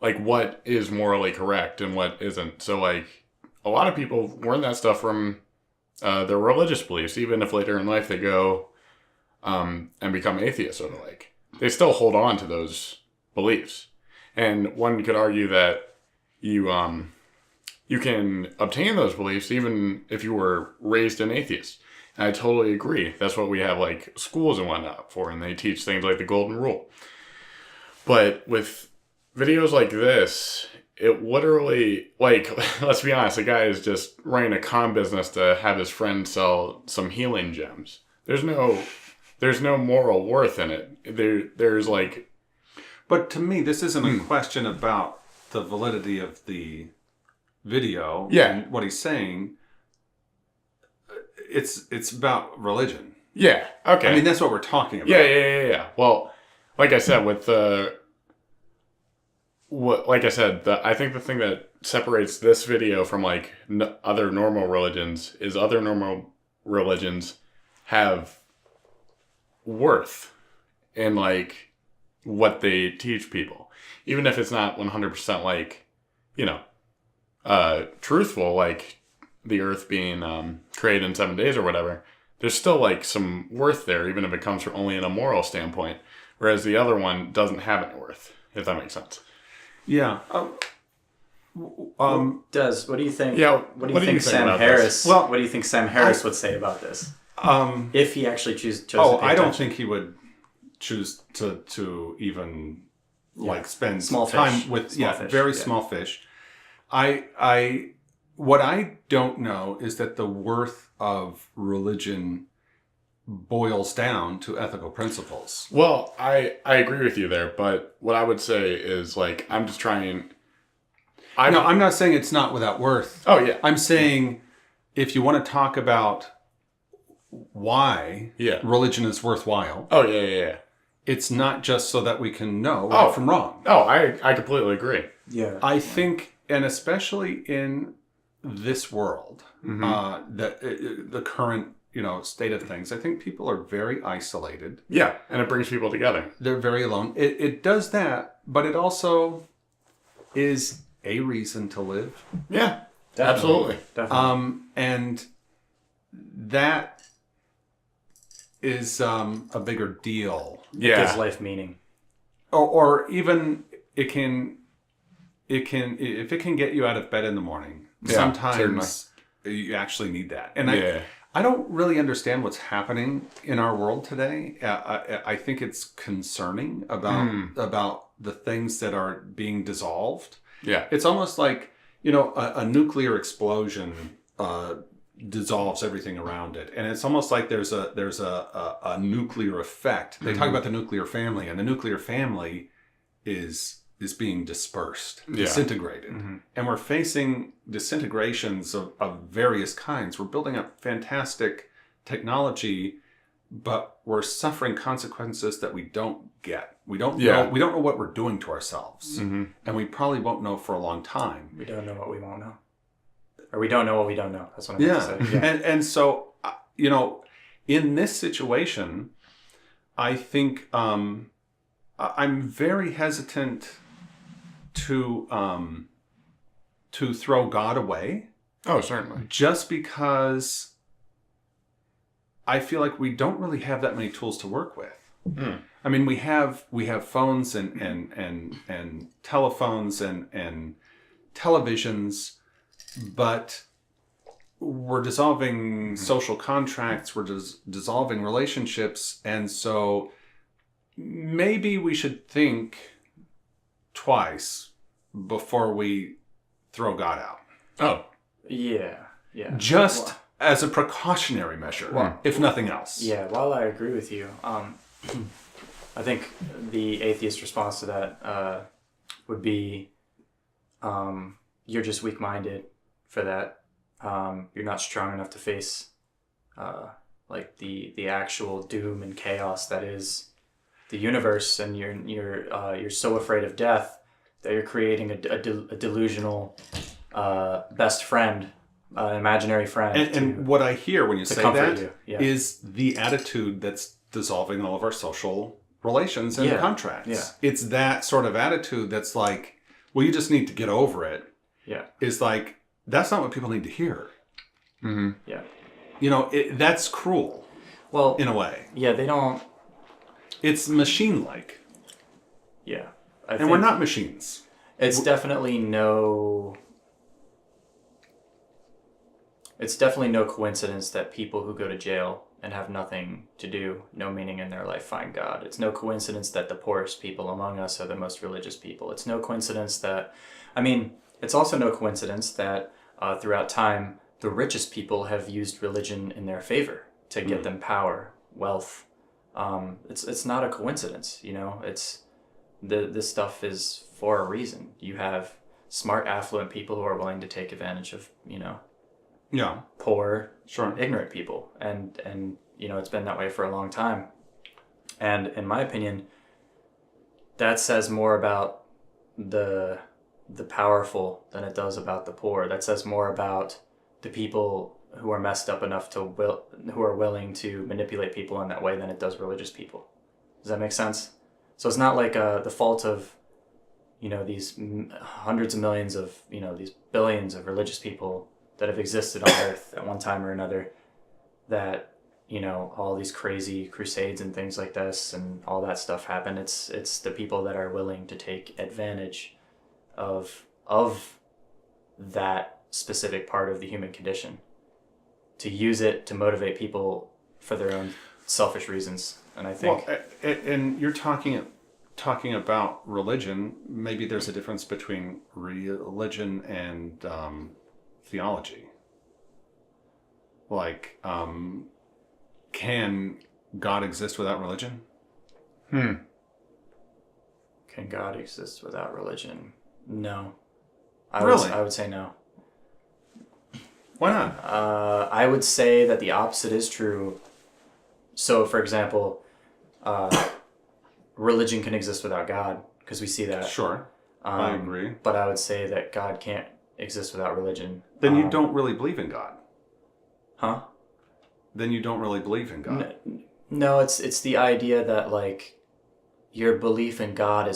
S2: like what is morally correct and what isn't. So like a lot of people learn that stuff from their religious beliefs, even if later in life they go and become atheists or the like. They still hold on to those beliefs. And one could argue that you can obtain those beliefs even if you were raised an atheist. And I totally agree. That's what we have like schools and whatnot for, and they teach things like the golden rule. But with videos like this, it literally, like, let's be honest, the guy is just running a con business to have his friend sell some healing gems. There's no moral worth in it. There's like...
S3: But to me, this isn't a question about the validity of the video and what he's saying. It's about religion.
S2: Yeah, okay.
S3: I mean, that's what we're talking about.
S2: Yeah. Well, like I said, with the like I said, I think the thing that separates this video from like other normal religions is other normal religions have worth in like what they teach people, even if it's not 100% like, you know, truthful, like the earth being created in 7 days or whatever. There's still like some worth there, even if it comes from only in a moral standpoint, whereas the other one doesn't have any worth, if that makes sense.
S3: Yeah.
S1: Des, what do you think?
S2: Yeah.
S1: What do you think Sam Harris?
S3: Well,
S1: what do you think Sam Harris would say about this? If he actually chose to pay
S3: I don't
S1: attention?
S3: think he would choose to even like spend
S1: Small
S3: time
S1: fish.
S3: with
S1: Small fish,
S3: very
S1: yeah.
S3: small fish. What I don't know is that the worth of religion boils down to ethical principles.
S2: Well, I agree with you there, but what I would say is like I'm just trying.
S3: I'm not saying it's not without worth.
S2: Oh yeah,
S3: I'm saying if you want to talk about why religion is worthwhile.
S2: Oh yeah.
S3: It's not just so that we can know right from wrong.
S2: Oh, I completely agree.
S1: Yeah.
S3: I think, and especially in this world, the current state of things, I think people are very isolated.
S2: Yeah, and it brings people together.
S3: They're very alone. It does that, but it also is a reason to live.
S2: Yeah,
S1: Definitely.
S2: absolutely.
S1: Definitely.
S3: And that is a bigger deal.
S2: Yeah.
S1: Gives life meaning.
S3: Or even it can if it can get you out of bed in the morning.
S2: Yeah,
S3: sometimes you actually need that. And I don't really understand what's happening in our world today. I think it's concerning about the things that are being dissolved.
S2: Yeah.
S3: It's almost like, a nuclear explosion dissolves everything around it. And it's almost like there's a nuclear effect. They talk about the nuclear family, and the nuclear family is being dispersed, disintegrated. And we're facing disintegrations of various kinds. We're building up fantastic technology, but we're suffering consequences that we don't get. We don't know. We don't know what we're doing to ourselves. And we probably won't know for a long time.
S1: We don't know what we won't know. Or we don't know what we don't know. That's what I'm going to say. Yeah.
S3: And so, in this situation, I think I'm very hesitant to throw God away.
S2: Oh, certainly.
S3: Just because I feel like we don't really have that many tools to work with. I mean, we have phones and telephones and televisions, but we're dissolving social contracts, we're dissolving relationships, and so maybe we should think twice before we throw God out.
S2: Oh.
S1: Yeah.
S3: Just as a precautionary measure, if nothing else.
S1: Yeah, while I agree with you, I think the atheist response to that would be, you're just weak-minded for that. You're not strong enough to face like the actual doom and chaos that is the universe, and you're so afraid of death that you're creating a delusional best friend, imaginary friend.
S3: And what I hear when you say that is
S1: you.
S3: the attitude that's dissolving all of our social relations and contracts.
S1: Yeah.
S3: It's that sort of attitude that's like, well, you just need to get over it.
S1: Yeah.
S3: It's like, that's not what people need to hear.
S1: Yeah.
S3: That's cruel.
S1: Well,
S3: in a way.
S1: Yeah, they don't.
S3: It's machine-like.
S1: Yeah.
S3: And we're not machines.
S1: It's definitely no coincidence that people who go to jail and have nothing to do, no meaning in their life, find God. It's no coincidence that the poorest people among us are the most religious people. It's no coincidence that, it's also no coincidence that throughout time, the richest people have used religion in their favor to get them power, wealth. It's not a coincidence, It's this stuff is for a reason. You have smart, affluent people who are willing to take advantage of, poor, ignorant people, and it's been that way for a long time. And in my opinion, that says more about the powerful than it does about the poor. That says more about the people who are messed up enough who are willing to manipulate people in that way than it does religious people. Does that make sense? So it's not like the fault of, these hundreds of millions of, these billions of religious people that have existed on Earth at one time or another, that, all these crazy crusades and things like this and all that stuff happen. It's the people that are willing to take advantage of that specific part of the human condition, to use it to motivate people for their own selfish reasons. And I think...
S3: Well, and you're talking about religion. Maybe there's a difference between religion and theology. Like, can God exist without religion?
S1: Can God exist without religion? No. I would say no.
S3: Why not?
S1: I would say that the opposite is true. So, for example, religion can exist without God, because we see that.
S3: Sure, I agree.
S1: But I would say that God can't exist without religion.
S3: Then you don't really believe in God.
S1: Huh?
S3: Then you don't really believe in God.
S1: No, it's the idea that, like, your belief in God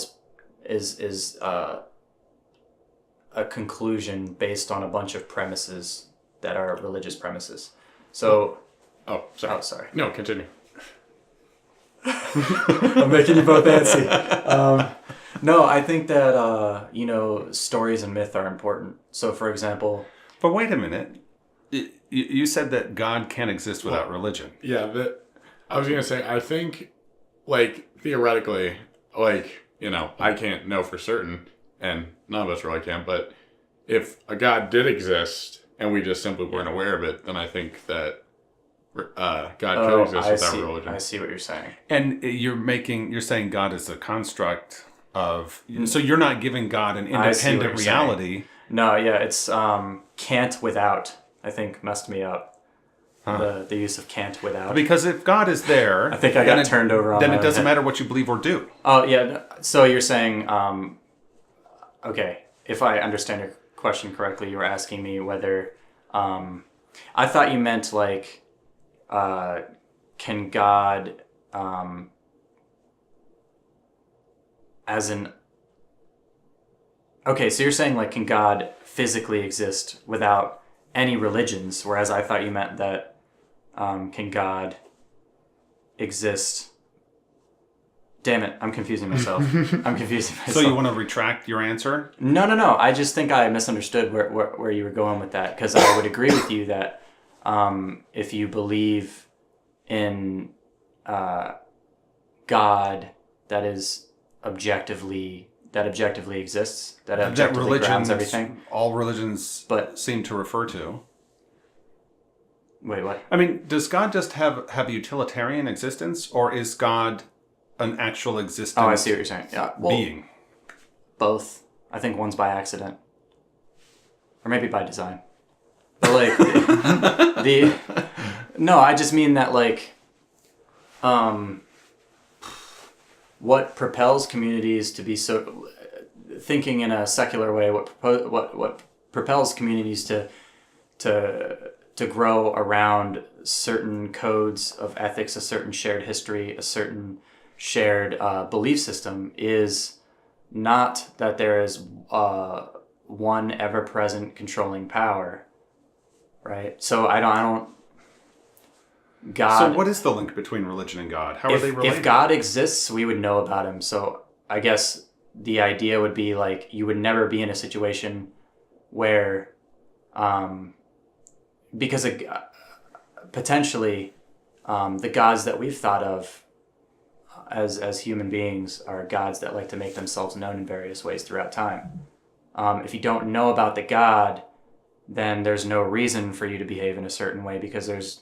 S1: is a conclusion based on a bunch of premises that are religious premises. So...
S2: Oh, sorry.
S1: Oh, sorry.
S2: No, continue.
S1: I'm making you both antsy. No, I think that, stories and myth are important. So, for example...
S3: But wait a minute. You said that God can't exist without religion.
S2: Yeah, I was going to say, I think, like, theoretically, like, I can't know for certain, and none of us really can, but if a God did exist and we just simply weren't aware of it, then I think that God could exist without religion.
S1: I see what you're saying.
S3: And you're saying God is a construct of... So you're not giving God an independent reality.
S1: Saying. No, yeah, it's can't without, I think, messed me up. The use of can't without.
S3: Because if God is there...
S1: I think I got turned over on
S3: then it doesn't matter what you believe or do.
S1: Oh, yeah. So you're saying... okay, if I understand your question correctly, you were asking me whether... I thought you meant, like... can God, as in... Okay, so you're saying, like, can God physically exist without any religions, whereas I thought you meant that, can God exist... Damn it, I'm confusing myself.
S3: So you want to retract your answer?
S1: No. I just think I misunderstood where you were going with that, because I would agree with you that if you believe in God that is objectively exists, that objectively grounds everything.
S3: All religions seem to refer to.
S1: Wait, what?
S3: I mean, does God just have a utilitarian existence, or is God an actual existence?
S1: Oh, I see what you're saying. Yeah,
S3: being.
S1: Both. I think one's by accident, or maybe by design. But like no, I just mean that, like, what propels communities to be so, thinking in a secular way, what propels communities to grow around certain codes of ethics, a certain shared history, a certain shared belief system, is not that there is one ever-present controlling power, right? So I don't. God.
S3: So what is the link between religion and God? How are they related?
S1: If God exists, we would know about him. So I guess the idea would be, like, you would never be in a situation where, because potentially the gods that we've thought of as human beings are gods that like to make themselves known in various ways throughout time. If you don't know about the God, then there's no reason for you to behave in a certain way, because there's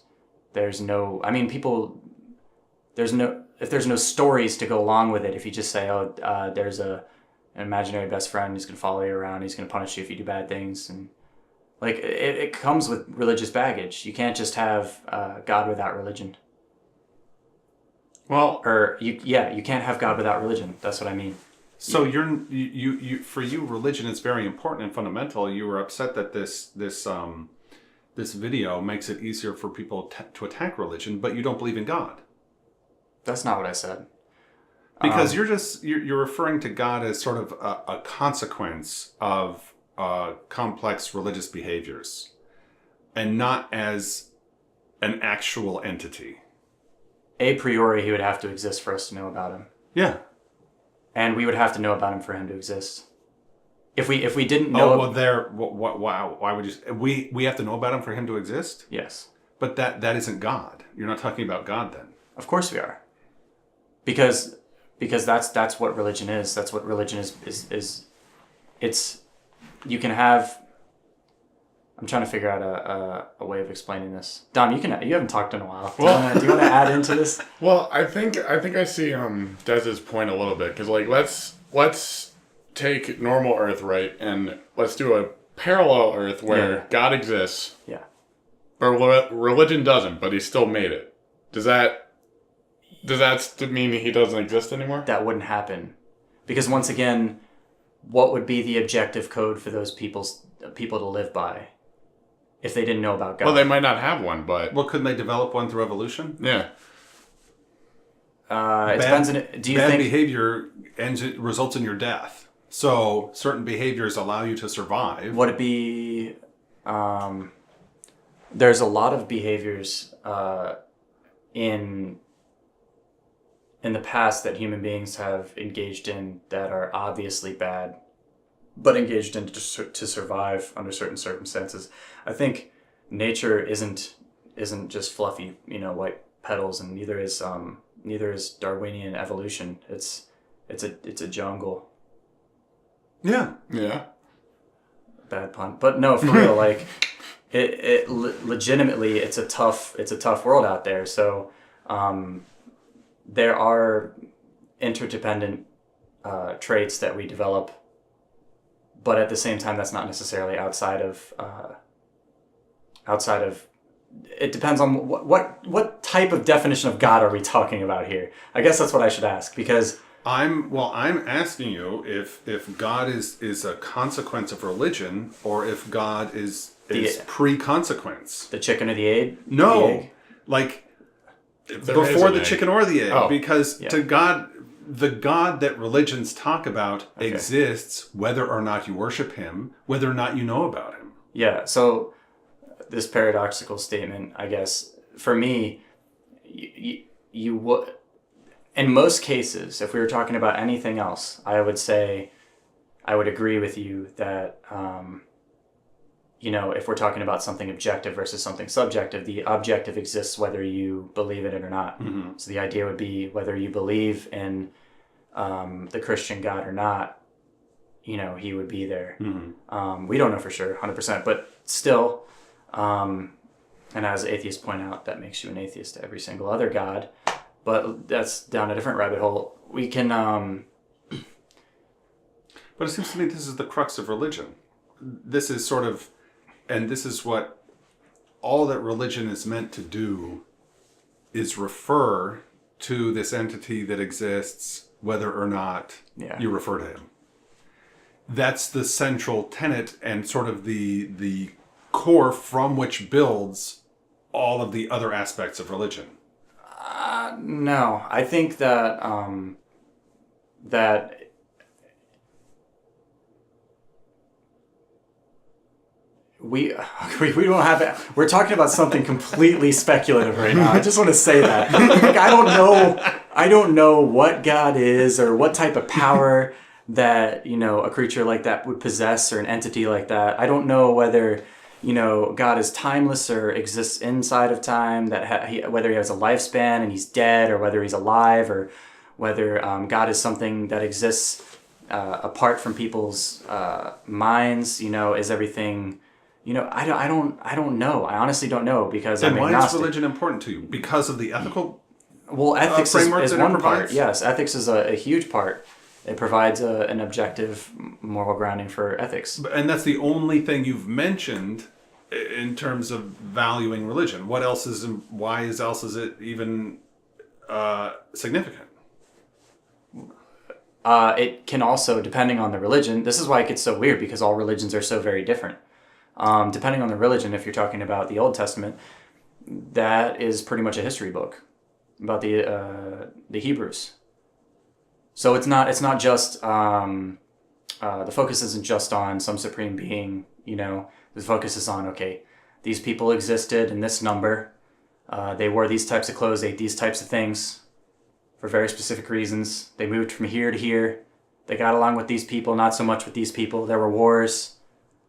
S1: no, I mean, if there's no stories to go along with it, if you just say, there's an imaginary best friend who's going to follow you around, he's going to punish you if you do bad things, and like, it comes with religious baggage. You can't just have God without religion.
S3: Well,
S1: Or you can't have God without religion. That's what I mean.
S3: So you for you, religion is very important and fundamental. You were upset that this video makes it easier for people to attack religion, but you don't believe in God.
S1: That's not what I said.
S3: Because you're referring to God as sort of a consequence of complex religious behaviors, and not as an actual entity.
S1: A priori, he would have to exist for us to know about him.
S3: Yeah.
S1: And we would have to know about him for him to exist. If we didn't know...
S3: Oh, well, why would you... We have to know about him for him to exist?
S1: Yes.
S3: But that isn't God. You're not talking about God then.
S1: Of course we are. Because that's what religion is. That's what religion is. It's... You can have... I'm trying to figure out a way of explaining this. Dom, you haven't talked in a while. Do you want to add into this?
S2: Well, I think I see Dez's point a little bit, because like let's take normal Earth, right, and let's do a parallel Earth where God exists.
S1: Yeah.
S2: But religion doesn't, but he still made it. Does that mean he doesn't exist anymore?
S1: That wouldn't happen, because once again, what would be the objective code for those people to live by? If they didn't know about God.
S2: Well, they might not have one, but...
S3: Well, couldn't they develop one through evolution?
S2: Yeah.
S1: It depends on... Do you
S3: bad
S1: think...
S3: behavior results in your death. So, certain behaviors allow you to survive.
S1: Would it be... there's a lot of behaviors in the past that human beings have engaged in that are obviously bad, but engaged in to survive under certain circumstances. I think nature isn't just fluffy, white petals, and neither is Darwinian evolution. It's a jungle.
S2: Yeah. Yeah.
S1: Bad pun, but no, for real. Like it legitimately, it's a tough world out there. So there are interdependent traits that we develop. But at the same time, that's not necessarily outside of. It depends on what type of definition of God are we talking about here? I guess that's what I should ask, because
S3: I'm asking you if God is a consequence of religion, or if God is pre-consequence.
S1: The chicken or the egg?
S3: No,
S1: the egg?
S3: Like
S2: There
S3: before the
S2: egg.
S3: chicken or the egg,
S2: Oh.
S3: because
S1: Yeah.
S3: to God. The God that religions talk about exists whether or not you worship him, whether or not you know about him.
S1: Yeah, so this paradoxical statement, I guess, for me, you would, in most cases, if we were talking about anything else, I would agree with you that, if we're talking about something objective versus something subjective, the objective exists whether you believe in it or not.
S3: Mm-hmm.
S1: So the idea would be whether you believe in the Christian God or not, he would be there.
S3: Mm-hmm.
S1: We don't know for sure, 100%, but still, and as atheists point out, that makes you an atheist to every single other God. But that's down a different rabbit hole. We can...
S3: But it seems to me this is the crux of religion. This is sort of... And this is what all that religion is meant to do, is refer to this entity that exists whether or not you refer to him. That's the central tenet and sort of the core from which builds all of the other aspects of religion.
S1: No, I think that that we don't have it. We're talking about something completely speculative right now. I just want to say that. Like, I don't know what God is or what type of power that, a creature like that would possess, or an entity like that. I don't know whether, God is timeless or exists inside of time, whether he has a lifespan and he's dead, or whether he's alive, or whether God is something that exists apart from people's minds. Is everything... I don't know. I honestly don't know, because
S3: Then
S1: I'm
S3: why
S1: agnostic.
S3: is religion important to you? Because of the ethical
S1: ethics
S3: framework
S1: is
S3: that it
S1: one part.
S3: provides?
S1: Yes, ethics is a huge part. It provides an objective moral grounding for ethics.
S3: And that's the only thing you've mentioned in terms of valuing religion. Why else is it even significant?
S1: it can also, depending on the religion, this is why it gets so weird, because all religions are so very different. Depending on the religion, if you're talking about the Old Testament, that is pretty much a history book about the Hebrews. So it's not just the focus isn't just on some supreme being. The focus is on, okay, these people existed in this number. They wore these types of clothes, ate these types of things for very specific reasons. They moved from here to here. They got along with these people, not so much with these people. There were wars.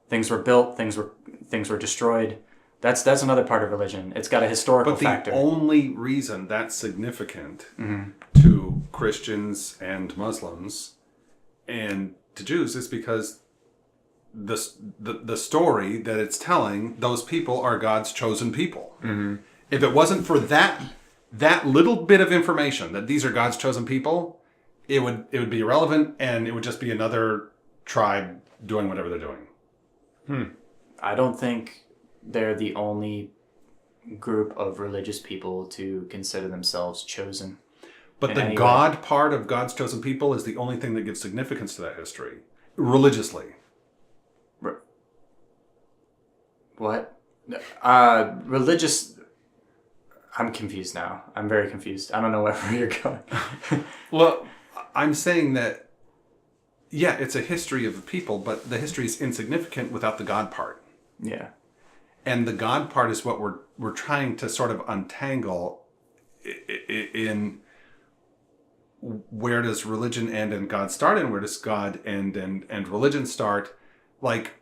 S1: Things were built. Things were destroyed. That's another part of religion. It's got a historical factor.
S3: But the only reason that's significant to Christians and Muslims and to Jews is because the story that it's telling, those people are God's chosen people. Mm-hmm. If it wasn't for that little bit of information that these are God's chosen people, it would be irrelevant, and it would just be another tribe doing whatever they're doing.
S1: I don't think they're the only group of religious people to consider themselves chosen.
S3: But the God part of God's chosen people is the only thing that gives significance to that history, religiously.
S1: What? Religious... I'm confused now. I'm very confused. I don't know where you're going.
S3: Well, I'm saying that, yeah, it's a history of the people, but the history is insignificant without the God part.
S1: Yeah.
S3: And the God part is what we're trying to sort of untangle in where does religion end and God start, and where does God end and religion start. Like,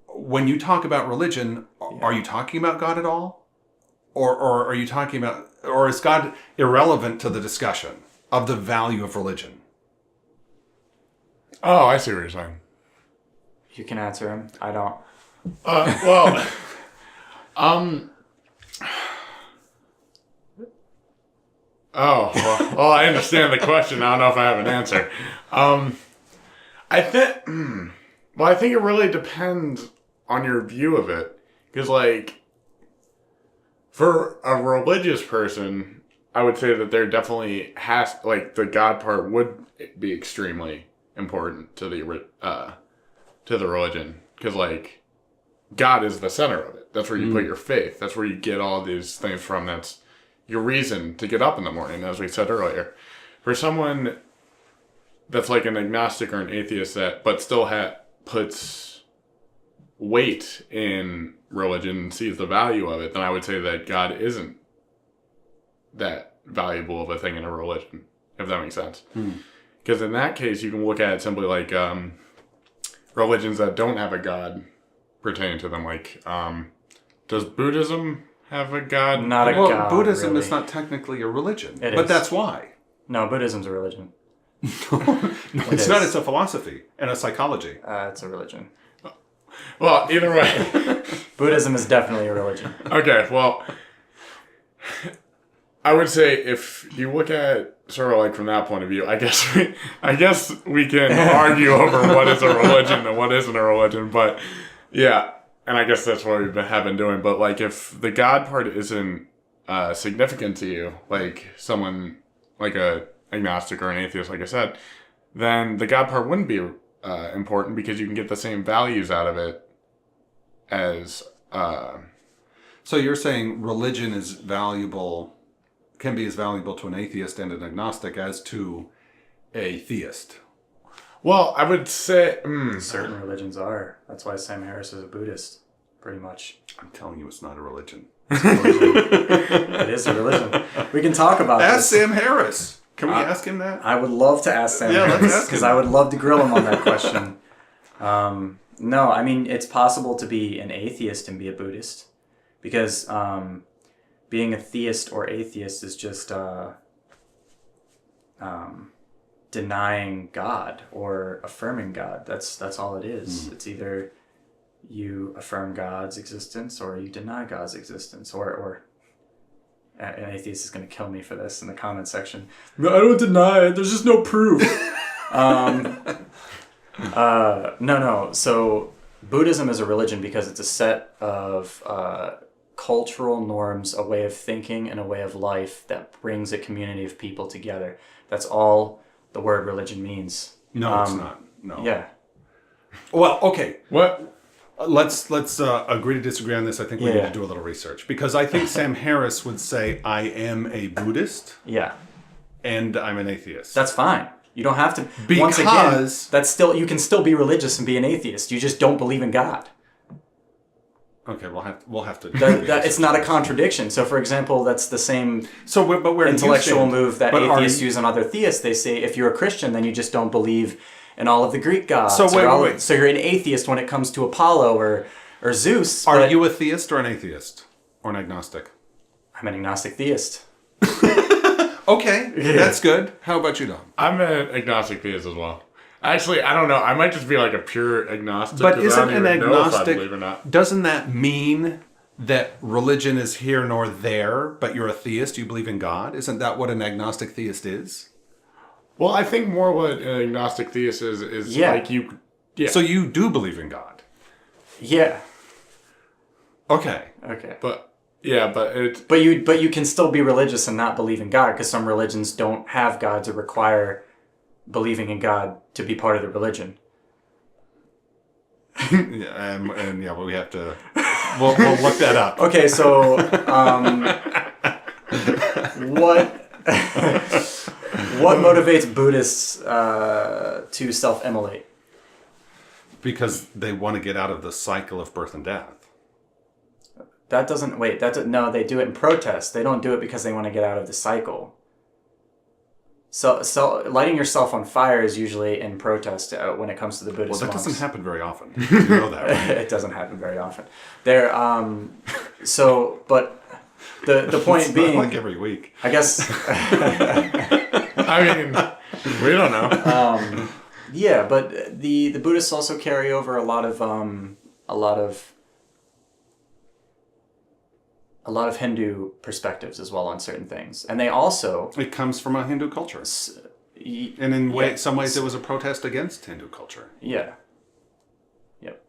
S3: when you talk about religion, are you talking about God at all? Or are you talking about, or is God irrelevant to the discussion of the value of religion?
S2: Oh, I see what you're saying.
S1: You can answer him. I don't.
S2: Well, I understand the question. I don't know if I have an answer. I think it really depends on your view of it. Because, like, for a religious person, I would say that there definitely has, like, the God part would be extremely important to the religion. Because, like, God is the center of it. That's where you put your faith. That's where you get all these things from. That's your reason to get up in the morning, as we said earlier. For someone that's like an agnostic or an atheist but still puts weight in religion and sees the value of it, then I would say that God isn't that valuable of a thing in a religion, if that makes sense. Because in that case, you can look at it simply like religions that don't have a God pertaining to them. Like, does Buddhism have a God?
S1: Not a God.
S3: Buddhism
S1: really.
S3: is not technically a religion,
S1: It
S3: but
S1: is.
S3: that's why.
S1: No, Buddhism's a religion.
S3: No, it's not. It's a philosophy and a psychology.
S1: It's a religion.
S2: Well, either way.
S1: Buddhism is definitely a religion.
S2: Okay, well, I would say if you look at sort of like from that point of view, I guess we can argue over what is a religion and what isn't a religion, but yeah, and I guess that's what have been doing. But like, if the God part isn't significant to you, like someone like a agnostic or an atheist, like I said, then the God part wouldn't be important, because you can get the same values out of it as.
S3: So you're saying religion is valuable, can be as valuable to an atheist and an agnostic as to a theist?
S2: Well, I would say
S1: Certain religions are. That's why Sam Harris is a Buddhist, pretty much.
S3: I'm telling you, it's not a religion.
S1: It is a religion. We can talk about
S3: Ask
S1: this.
S3: Sam Harris. Can we ask him that?
S1: I would love to ask Sam
S3: Yeah, let's
S1: Harris,
S3: ask
S1: because
S3: him.
S1: I would love to grill him on that question. No, I mean, it's possible to be an atheist and be a Buddhist, because being a theist or atheist is just denying God or affirming God. That's all it is. It's either you affirm God's existence or you deny God's existence, or an atheist is going to kill me for this in the comment section. No, I don't deny it. There's just no proof. No. So Buddhism is a religion because it's a set of cultural norms, a way of thinking, and a way of life that brings a community of people together. That's all the word religion means.
S3: No, it's not. No.
S1: Yeah.
S3: Well, okay.
S2: What?
S3: Let's agree to disagree on this. I think we need to do a little research because I think Sam Harris would say I am a Buddhist.
S1: Yeah.
S3: And I'm an atheist.
S1: That's fine. You don't have to.
S3: Because
S1: once again, that's still you can still be religious and be an atheist. You just don't believe in God.
S3: Okay, we'll have to.
S1: It's not a contradiction. So, for example, that's the same.
S3: But where
S1: intellectual move that atheists use on other theists. They say if you're a Christian, then you just don't believe in all of the Greek gods.
S3: So wait.
S1: So you're an atheist when it comes to Apollo or Zeus.
S3: Are you a theist or an atheist or an agnostic?
S1: I'm an agnostic theist.
S3: Okay, that's good. How about you, Dom?
S2: I'm an agnostic theist as well. Actually, I don't know. I might just be like a pure agnostic.
S3: But isn't
S2: I
S3: an
S2: don't even know if I
S3: agnostic?
S2: believe or not.
S3: Doesn't that mean that religion is here nor there, but you're a theist? You believe in God? Isn't that what an agnostic theist is?
S2: Well, I think more what an agnostic theist is like you. Yeah.
S3: So you do believe in God?
S1: Yeah.
S3: Okay.
S2: But it's.
S1: But you can still be religious and not believe in God because some religions don't have gods or require believing in God to be part of the religion.
S3: But we have to. We'll look that up.
S1: Okay, so what motivates Buddhists to self-immolate?
S3: Because they want to get out of the cycle of birth and death.
S1: No, they do it in protest. They don't do it because they want to get out of the cycle. So lighting yourself on fire is usually in protest when it comes to the Buddhist monks.
S3: Doesn't happen very often. You know that, right?
S1: It doesn't happen very often. But the point being,
S3: like every week.
S1: I guess.
S2: I mean, we don't know.
S1: Yeah, but the Buddhists also carry over a lot of Hindu perspectives as well on certain things, and they also
S3: it comes from a Hindu culture, and in some ways it was a protest against Hindu culture.
S1: Yeah. Yep.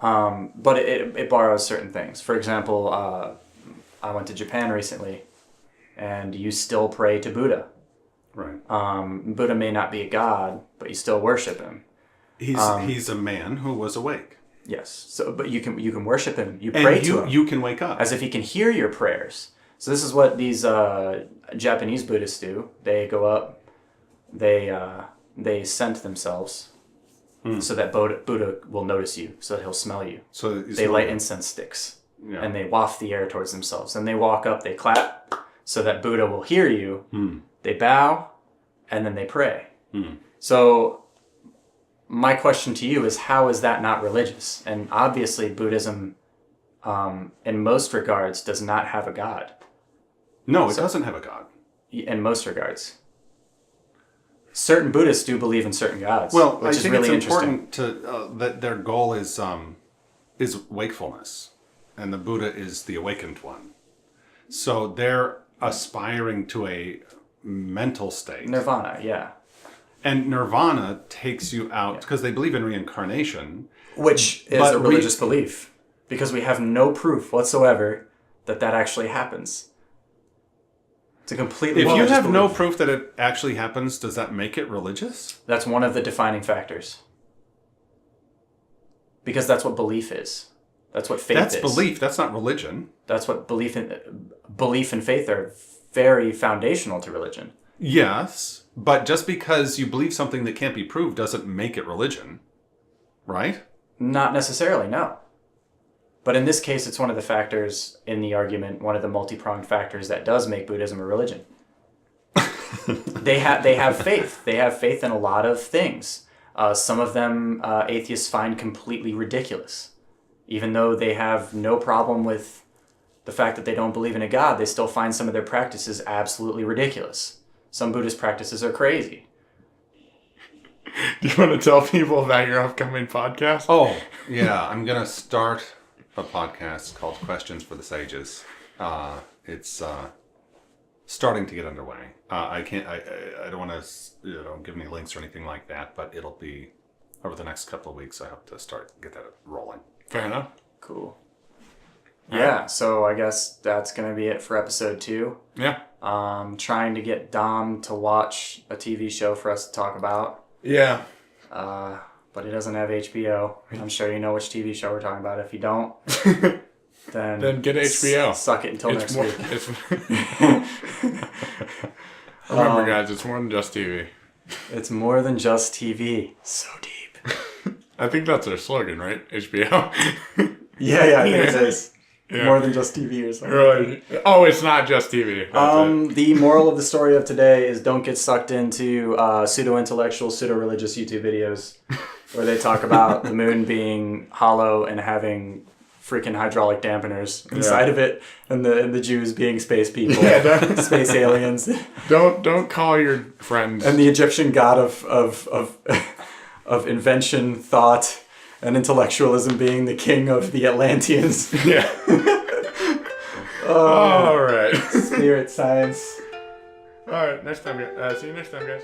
S1: But it borrows certain things. For example, I went to Japan recently, and you still pray to Buddha.
S3: Right.
S1: Buddha may not be a god, but you still worship him.
S3: He's a man who was awake.
S1: Yes. So, but you can worship him. You pray to him.
S3: You can wake up
S1: as if he can hear your prayers. So this is what these Japanese Buddhists do. They go up, they scent themselves, so that Buddha will notice you, so that he'll smell you. So they light incense sticks, and they waft the air towards themselves. And they walk up, they clap, so that Buddha will hear you. They bow, and then they pray. So my question to you is, how is that not religious? And obviously Buddhism, in most regards, does not have a god.
S3: No, it doesn't have a god.
S1: In most regards. Certain Buddhists do believe in certain gods.
S3: Well,
S1: which
S3: I think
S1: really
S3: it's important that their goal is wakefulness, and the Buddha is the awakened one. So they're aspiring to a mental state.
S1: Nirvana, yeah.
S3: And nirvana takes you out, because they believe in reincarnation.
S1: Which is a religious belief. Because we have no proof whatsoever that actually happens. It's a completely
S3: If you have
S1: belief.
S3: no proof that it actually happens, does that make it religious?
S1: That's one of the defining factors. Because that's what belief is. That's what faith is.
S3: That's belief. That's not religion.
S1: That's what belief and faith are very foundational to religion.
S3: Yes, but just because you believe something that can't be proved doesn't make it religion, right?
S1: Not necessarily, no. But in this case, it's one of the factors in the argument, one of the multi-pronged factors that does make Buddhism a religion. They have faith. They have faith in a lot of things. Some of them atheists find completely ridiculous. Even though they have no problem with the fact that they don't believe in a god, they still find some of their practices absolutely ridiculous. Some Buddhist practices are crazy.
S2: Do you want to tell people about your upcoming podcast?
S3: Oh, yeah. I'm going to start a podcast called Questions for the Sages. It's starting to get underway. I don't want to give any links or anything like that, but it'll be over the next couple of weeks. I hope to get that rolling.
S2: Fair enough.
S1: Cool. Yeah, so I guess that's going to be it for episode 2.
S2: Yeah.
S1: Trying to get Dom to watch a TV show for us to talk about.
S2: Yeah.
S1: But he doesn't have HBO. I'm sure you know which TV show we're talking about. If you don't, then
S2: get HBO.
S1: Suck it until next week.
S2: Remember, guys, it's more than just TV.
S1: It's more than just TV. So deep.
S2: I think that's their slogan, right? HBO.
S1: Yeah, I think it is.
S2: Yeah.
S1: More than just TV or something.
S2: Right. Oh, it's not just TV. That's
S1: The moral of the story of today is don't get sucked into pseudo-intellectual, pseudo-religious YouTube videos where they talk about the moon being hollow and having freaking hydraulic dampeners inside of it, and the Jews being space people, space aliens.
S2: Don't call your friends.
S1: And the Egyptian god of invention, thought, and intellectualism being the king of the Atlanteans.
S2: Yeah. All right.
S1: Spirit science.
S2: All right. Next time, see you next time, guys.